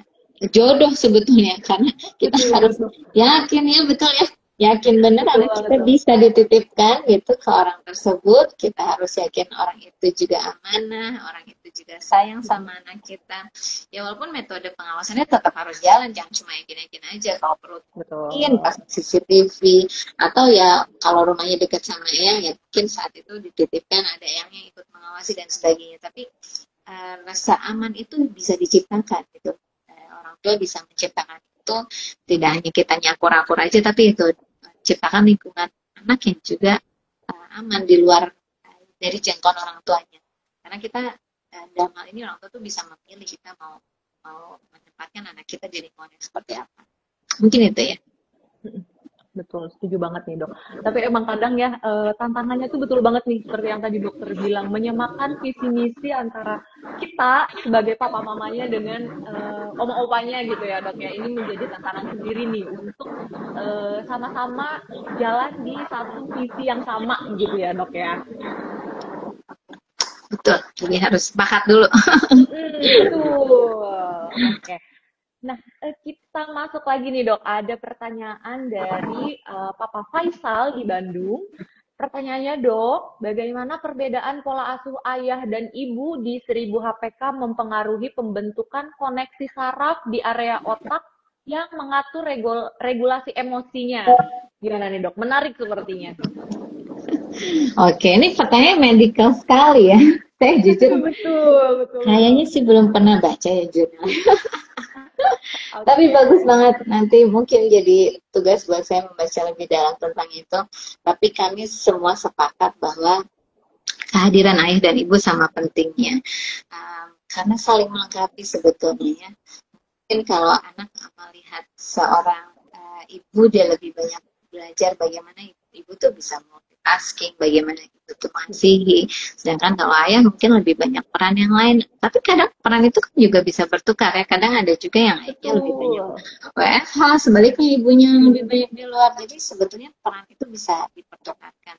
jodoh sebetulnya, karena kita Betul, harus betul. yakin ya, betul ya, yakin bener Betul anak banget kita tuh. bisa dititipkan gitu ke orang tersebut. Kita harus yakin orang itu juga amanah, orang itu juga sayang sama anak kita. Ya walaupun metode pengawasannya tetap harus jalan, jangan cuma yakin-yakin aja. Kalau perlu mungkin Betul. pasang CCTV, atau ya kalau rumahnya dekat sama eyang ya mungkin saat itu dititipkan ada eyangnya ikut mengawasi dan sebagainya. Tapi rasa aman itu bisa diciptakan gitu. Orang tua bisa menciptakan itu, tidak hanya kita nyakur-akur aja, tapi itu ciptakan lingkungan anak yang juga aman di luar dari jangkauan orang tuanya. Karena kita dalam hal ini orang tua tuh bisa memilih kita mau mau menempatkan anak kita di lingkungan yang seperti apa. Mungkin itu ya. Betul, setuju banget nih dok. Tapi emang kadang ya tantangannya tuh betul banget nih seperti yang tadi dokter bilang, menyamakan visi misi antara kita sebagai papa mamanya dengan oma opanya gitu ya dok ya. Ini menjadi tantangan sendiri nih untuk sama-sama jalan di satu visi yang sama gitu ya dok ya. Betul. Jadi harus sepakat dulu. Betul. Oke. Nah, kita masuk lagi nih dok. Ada pertanyaan dari Papa Faisal di Bandung. Pertanyaannya dok, bagaimana perbedaan pola asuh ayah dan ibu di 1000 HPK mempengaruhi pembentukan koneksi saraf di area otak yang mengatur regulasi emosinya? Gimana nih dok? Menarik sepertinya. Oke, ini pertanyaan medical sekali ya. Saya jujur Betul, betul. kayaknya sih belum pernah baca ya jurnal. Tapi Oke. bagus banget, nanti mungkin jadi tugas buat saya membaca lebih dalam tentang itu. Tapi kami semua sepakat bahwa kehadiran ayah dan ibu sama pentingnya. Karena saling melengkapi sebetulnya ya. Mungkin kalau anak melihat seorang ibu, dia lebih banyak belajar bagaimana ibu tuh bisa multitasking, bagaimana ibu tuh mengasihi. Sedangkan kalau ayah mungkin lebih banyak peran yang lain. Tapi kadang peran itu kan juga bisa bertukar ya. Kadang ada juga yang ayahnya lebih banyak Betul. WFH, sebaliknya ibunya lebih banyak di luar. Jadi sebetulnya peran itu bisa dipertukarkan.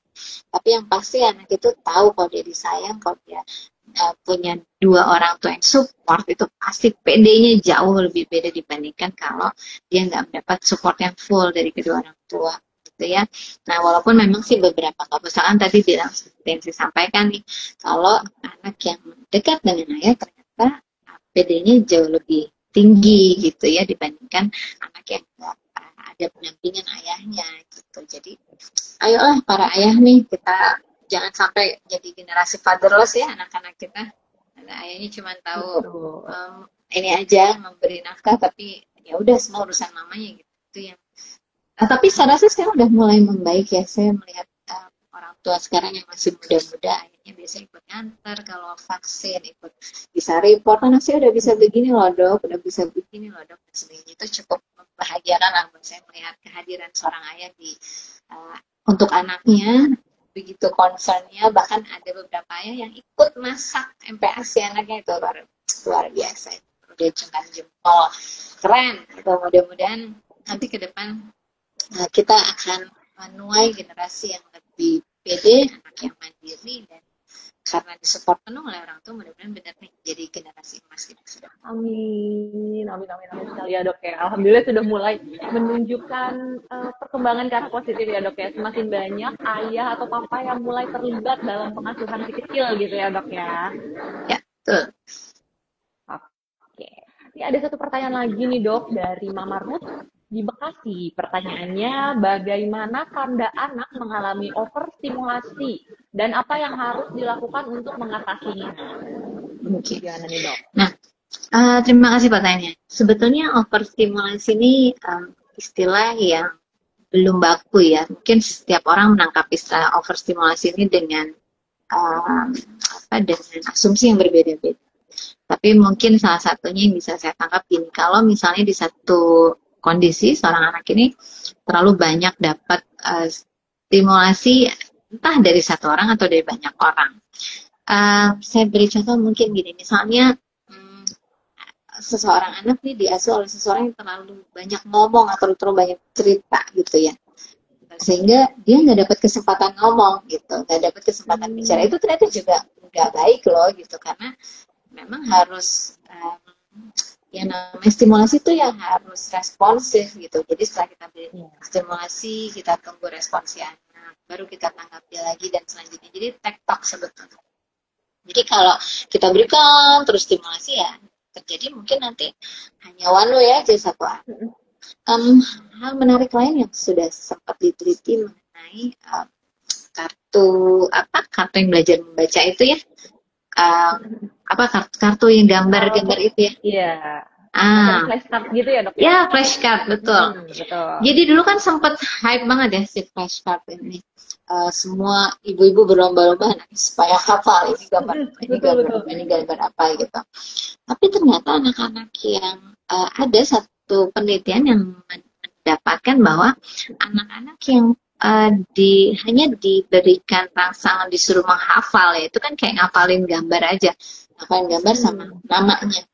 Tapi yang pasti anak itu tahu kalau dia disayang, kalau dia punya dua orang tua yang support, itu pasti PD-nya jauh lebih beda dibandingkan kalau dia nggak mendapat support yang full dari kedua orang tua gitu ya. Nah walaupun memang sih beberapa, kalau misalkan tadi bilang seperti yang saya sampaikan nih, kalau anak yang dekat dengan ayah ternyata PD-nya jauh lebih tinggi gitu ya dibandingkan anak yang nggak ada pendampingan ayahnya gitu. Jadi ayolah para ayah nih, kita jangan sampai jadi generasi fatherless ya anak-anak kita. Karena ayahnya cuma tahu Betul. ini aja memberi nafkah, tapi ya udah semua urusan mamanya gitu. Itu yang tapi saya rasa sekarang udah mulai membaik ya. Saya melihat orang tua sekarang yang masih muda-muda, ayahnya biasanya ikut ngantar kalau vaksin, ikut bisa report, anak saya udah bisa begini loh dok, udah bisa begini loh dok, dan sebagainya. Itu cukup membahagiakan lah buat saya melihat kehadiran seorang ayah di untuk anaknya, begitu concernnya. Bahkan ada beberapa ayah yang ikut masak MPASI anaknya, itu luar biasa, itu perlu diacungkan jempol, keren. Itu mudah-mudahan nanti ke depan kita akan menuai generasi yang lebih pede, anak yang mandiri, dan karena disupport penuh oleh orang tua, mudah-mudahan benar nih jadi generasi emas kita sudah. Amin, amin, amin, amin sekali ya dok ya. Alhamdulillah sudah mulai menunjukkan perkembangan ke arah positif ya dok ya. Semakin banyak ayah atau papa yang mulai terlibat dalam pengasuhan si kecil gitu ya dok ya. Ya, betul. Oke, ini ada satu pertanyaan lagi nih dok dari Mama Ruth di Bekasi. Pertanyaannya, bagaimana tanda anak mengalami overstimulasi dan apa yang harus dilakukan untuk mengatasinya? Oke. Gimana nih dok? Nah, terima kasih pertanyaannya. Sebetulnya overstimulasi ini istilah yang belum baku ya. Mungkin setiap orang menangkap istilah overstimulasi ini dengan dengan asumsi yang berbeda-beda. Tapi mungkin salah satunya yang bisa saya tangkap gini, kalau misalnya di satu kondisi seorang anak ini terlalu banyak dapat stimulasi, entah dari satu orang atau dari banyak orang. Saya beri contoh mungkin gini, misalnya seseorang anak nih diasuh oleh seseorang yang terlalu banyak ngomong atau terlalu banyak cerita gitu ya, sehingga dia nggak dapat kesempatan ngomong gitu, nggak dapat kesempatan bicara. Itu ternyata juga nggak baik loh gitu, karena memang harus yang namanya stimulasi itu yang harus responsif gitu. Jadi setelah kita beri Iya. stimulasi, kita tunggu respon si anak, baru kita tanggapi lagi dan selanjutnya. Jadi tektok sebetulnya. Jadi kalau kita berikan terus stimulasi ya terjadi mungkin nanti hanya one way aja satu arah. Hal menarik lain yang sudah sempat diteliti mengenai kartu kartu yang belajar membaca itu ya, kartu yang gambar-gambar itu ya. Iya. Ah, Flashcard gitu ya dok? ya flashcard betul. Betul. Jadi dulu kan sempat hype banget ya si flashcard ini. Semua ibu-ibu berlomba-lomba supaya hafal ini gambar apa, ini gambar apa, ini gambar apa gitu. Tapi ternyata anak-anak yang ada satu penelitian yang mendapatkan bahwa anak-anak yang hanya diberikan rangsangan disuruh menghafal ya itu kan kayak ngapalin gambar aja, ngapalin gambar sama namanya.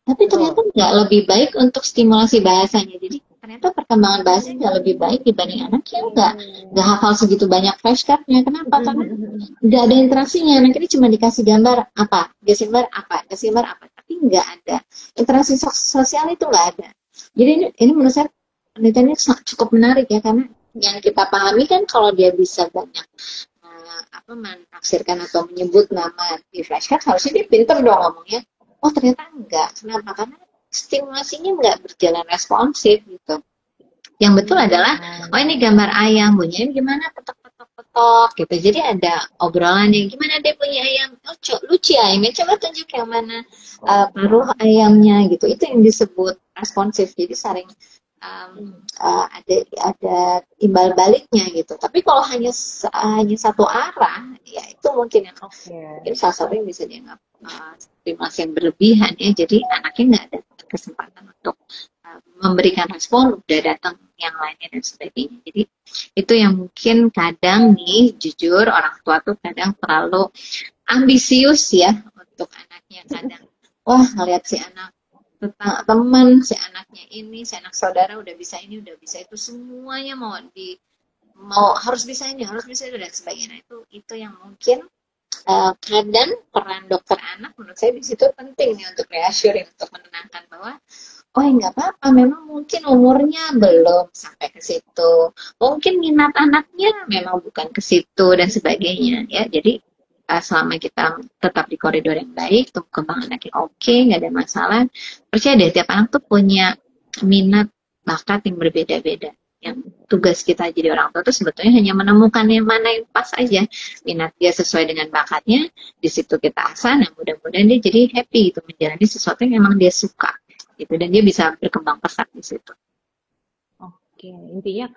Tapi ternyata nggak lebih baik untuk stimulasi bahasanya. Jadi ternyata perkembangan bahasanya nggak lebih baik dibanding anak yang nggak hafal segitu banyak flashcardnya. Kenapa? Karena nggak ada interaksinya. Anak ini cuma dikasih gambar apa, dikasih gambar apa, dikasih gambar apa, tapi nggak ada interaksi sosial itu nggak ada. Jadi ini menurut saya penelitiannya cukup menarik ya, karena yang kita pahami kan kalau dia bisa banyak menafsirkan atau menyebut nama di flashcard harusnya dia pinter dong ngomongnya. Oh ternyata enggak. Kenapa? Karena stimulasinya enggak berjalan responsif gitu. Yang betul adalah, oh ini gambar ayam, bunyinya gimana, petok-petok-petok gitu. Jadi ada obrolannya, gimana dia punya ayam, oh lucu ayamnya, coba tunjuk yang mana paruh ayamnya gitu. Itu yang disebut responsif. Jadi saling ada timbal baliknya gitu. Tapi kalau hanya satu arah, ya itu mungkin yang mungkin salah satu yang bisa dianggap stimulasi yang berlebihan ya. Jadi anaknya nggak ada kesempatan untuk memberikan respon, udah datang yang lainnya dan sebagainya. Jadi itu yang mungkin kadang nih jujur orang tua tuh kadang terlalu ambisius ya untuk anaknya. Kadang wah ngeliat si anak teman, si anaknya ini, si anak saudara udah bisa ini, udah bisa itu, semuanya mau harus bisa ini, harus bisa itu dan sebagainya. Itu yang mungkin kadang peran dokter anak menurut saya di situ penting nih untuk reassuring, untuk menenangkan bahwa oh nggak apa-apa, memang mungkin umurnya belum sampai ke situ, mungkin minat anaknya memang bukan ke situ dan sebagainya ya. Jadi selama kita tetap di koridor yang baik, tumbuh kembang anaknya oke, nggak ada masalah. Percaya deh, tiap anak tuh punya minat bakat yang berbeda-beda. Yang tugas kita jadi orang tua tuh sebetulnya hanya menemukan yang mana yang pas aja. Minat dia sesuai dengan bakatnya, di situ kita asah, nah mudah-mudahan dia jadi happy gitu, menjalani sesuatu yang memang dia suka. Gitu, dan dia bisa berkembang pesat di situ. Oke, intinya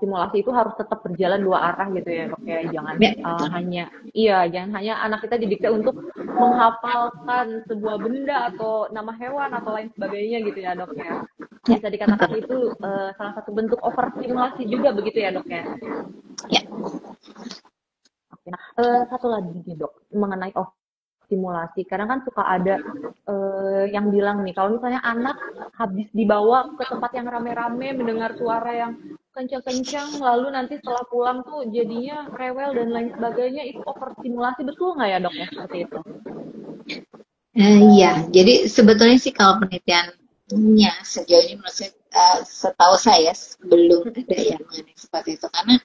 stimulasi itu harus tetap berjalan dua arah gitu ya dok ya, jangan jangan hanya anak kita didikte untuk menghafalkan sebuah benda atau nama hewan atau lain sebagainya gitu ya dok ya. Bisa dikatakan itu salah satu bentuk overstimulasi juga begitu ya dok ya. Ya. Oke, nah, satu lagi nih dok mengenai stimulasi. Kadang kan suka ada yang bilang nih, kalau misalnya anak habis dibawa ke tempat yang rame-rame, mendengar suara yang kencang-kencang, lalu nanti setelah pulang tuh jadinya rewel dan lain sebagainya, itu overstimulasi, betul nggak ya dok ya seperti itu? Iya, jadi sebetulnya sih kalau penelitiannya sejauh ini menurut saya, setahu saya belum ada yang mengenai seperti itu, karena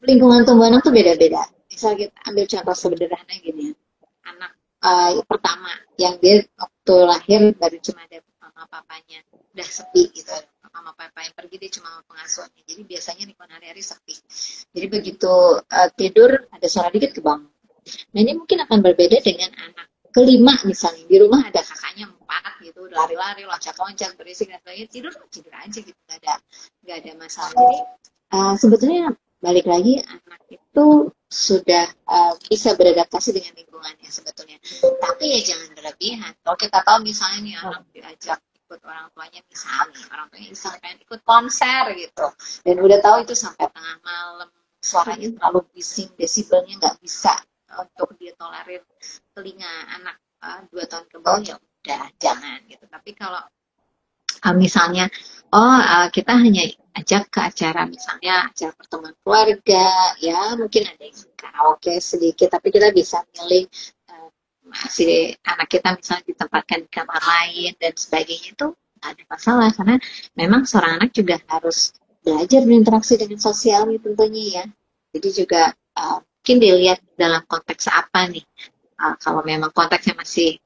lingkungan tumbuh anak tuh beda-beda. Misal kita ambil contoh sederhana gini ya, anak pertama yang dia waktu lahir baru cuma ada mama papanya, udah sepi gitu, mama papa yang pergi dia cuma sama pengasuhnya, jadi biasanya lingkungan hari-hari sepi. Jadi begitu tidur ada suara dikit kebangun. Nah ini mungkin akan berbeda dengan anak kelima misalnya, di rumah ada kakaknya 4 gitu, lari-lari, loncat-loncat, berisik dan sebagainya, tidur aja gitu, nggak ada masalah. Jadi sebetulnya balik lagi anak itu sudah bisa beradaptasi dengan lingkungannya sebetulnya, tapi ya jangan berlebihan. Kalau kita tahu misalnya nih anak diajak ikut orang tuanya, misalnya orang tuanya pengen ikut konser gitu, dan udah tahu itu sampai tengah malam, suaranya terlalu bising, desibelnya nggak bisa untuk dia tolerir telinga anak 2 tahun ke bawah, ya udah jangan gitu. Tapi kalau misalnya kita hanya ajak ke acara, misalnya acara pertemuan keluarga ya, mungkin ada yang karaoke sedikit, tapi kita bisa milih si anak kita misalnya ditempatkan di kamar lain dan sebagainya itu nggak ada masalah karena memang seorang anak juga harus belajar berinteraksi dengan sosialnya tentunya ya. Jadi juga mungkin dilihat dalam konteks apa nih. Kalau memang konteksnya masih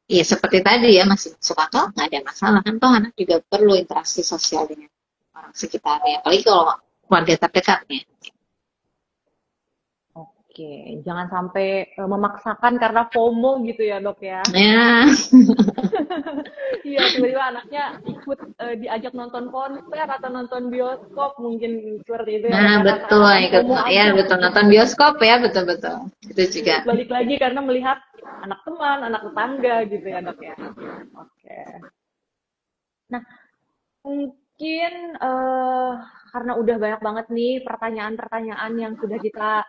ya seperti tadi ya masih masuk akal nggak ada masalah kan toh anak juga perlu interaksi sosial dengan orang sekitarnya apalagi kalau keluarga terdekatnya. Oke, jangan sampai memaksakan karena FOMO gitu ya dok ya. Ya. Iya, tiba-tiba anaknya ikut diajak nonton konser atau nonton bioskop mungkin seperti itu ya. Nah, betul, ikut FOMO ya aja. betul nonton bioskop ya, betul-betul. Itu juga. Balik lagi karena melihat anak teman, anak tetangga gitu ya dok ya. Oke. Nah, mungkin karena udah banyak banget nih pertanyaan-pertanyaan yang sudah kita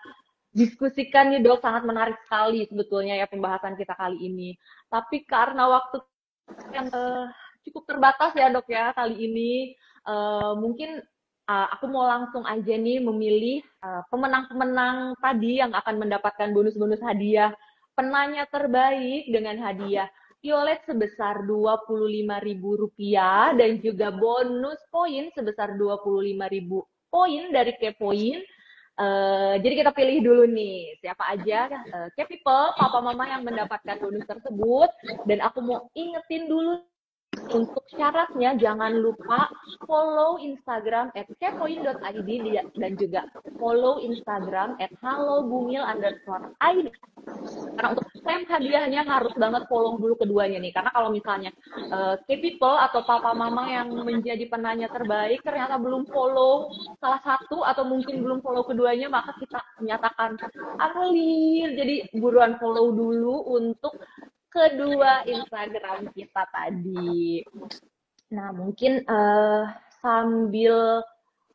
diskusikan nih dok, sangat menarik sekali sebetulnya ya pembahasan kita kali ini. Tapi karena waktu yang cukup terbatas ya dok ya kali ini, mungkin aku mau langsung aja nih memilih pemenang-pemenang tadi yang akan mendapatkan bonus-bonus hadiah penanya terbaik dengan hadiah violet sebesar Rp25.000 dan juga bonus poin sebesar 25.000 poin dari Kepoin. Jadi kita pilih dulu nih siapa aja K-people, papa mama yang mendapatkan bonus tersebut. Dan aku mau ingetin dulu untuk syaratnya jangan lupa follow Instagram @kepoin.id dan juga follow Instagram @halobumil_id. Karena untuk klaim hadiahnya harus banget follow dulu keduanya nih. Karena kalau misalnya K-people atau papa mama yang menjadi penanya terbaik ternyata belum follow salah satu atau mungkin belum follow keduanya, maka kita menyatakan anulir. Jadi buruan follow dulu untuk kedua Instagram kita tadi. Nah, mungkin sambil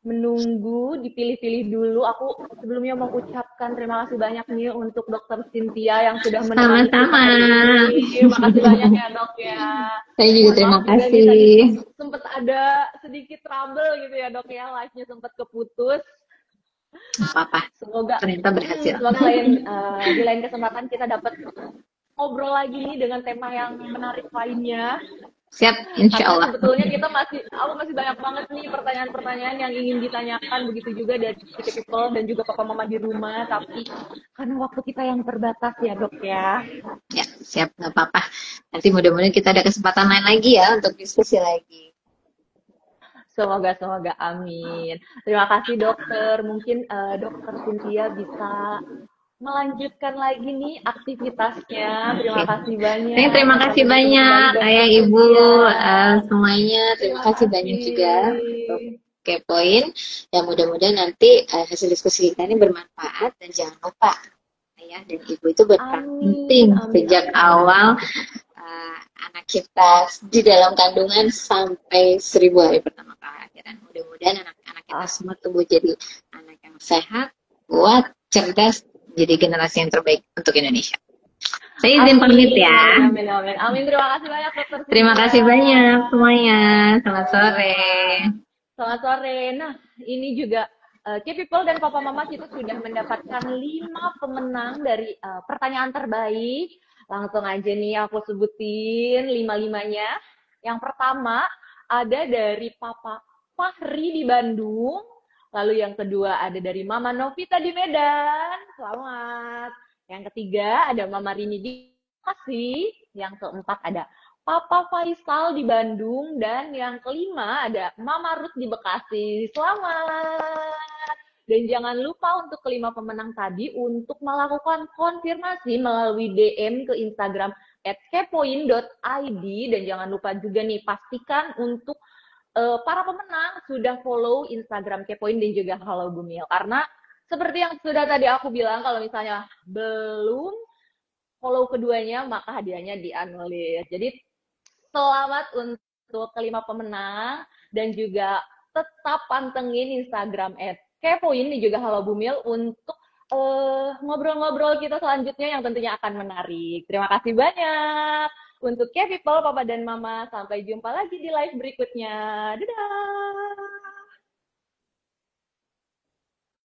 menunggu dipilih-pilih dulu, aku sebelumnya mengucapkan terima kasih banyak nih untuk Dokter Cynthia yang sudah menemani kita Sama-sama. hari ini. Terima kasih banyak ya dok ya. Saya juga Mohon terima maaf juga nih kasih. tadi sempat ada sedikit trouble gitu ya dok ya, live-nya sempat keputus. Apa-apa. Semoga Ternyata berhasil. semoga di lain kesempatan kita dapat ngobrol lagi nih dengan tema yang menarik lainnya. Siap, insya Karena Allah. sebetulnya aku masih banyak banget nih pertanyaan-pertanyaan yang ingin ditanyakan, begitu juga dari people dan juga papa mama di rumah, tapi karena waktu kita yang terbatas ya dok ya. Ya, siap, nggak apa-apa. Nanti mudah-mudahan kita ada kesempatan lain lagi ya untuk diskusi lagi. Semoga amin. Terima kasih dokter. Mungkin dokter Cynthia bisa melanjutkan lagi nih aktivitasnya. Terima kasih banyak. Terima kasih banyak ayah ibu semuanya. Terima kasih banyak juga untuk Kepoin. Dan mudah-mudahan nanti hasil diskusi kita ini bermanfaat dan jangan lupa ayah dan ibu itu berperan penting sejak awal anak kita di dalam kandungan sampai 1000 hari pertama kelahiran. Mudah-mudahan anak-anak kita semua tumbuh jadi anak yang sehat, kuat, cerdas, jadi generasi yang terbaik untuk Indonesia. Saya izin pamit ya. Amin. Terima kasih banyak dokter. Terima kasih banyak semuanya. Selamat sore. Selamat sore. Nah, ini juga K-people dan papa mama kita sudah mendapatkan 5 pemenang dari pertanyaan terbaik. Langsung aja nih aku sebutin 5-5-nya. Yang pertama ada dari Papa Fahri di Bandung. Lalu yang kedua ada dari Mama Novita di Medan. Selamat. Yang ketiga ada Mama Rini di Bekasi. Yang keempat ada Papa Faisal di Bandung. Dan yang kelima ada Mama Ruth di Bekasi. Selamat. Dan jangan lupa untuk kelima pemenang tadi untuk melakukan konfirmasi melalui DM ke Instagram @kepoin.id. Dan jangan lupa juga nih pastikan untuk para pemenang sudah follow Instagram Kepoin dan juga Halo Bumil. Karena seperti yang sudah tadi aku bilang, kalau misalnya belum follow keduanya, maka hadiahnya dianulir. Jadi selamat untuk kelima pemenang dan juga tetap pantengin Instagram @kepoin dan juga Halo Bumil untuk ngobrol-ngobrol kita selanjutnya yang tentunya akan menarik. Terima kasih banyak. Untuk K-people, papa dan mama, sampai jumpa lagi di live berikutnya. Dadah!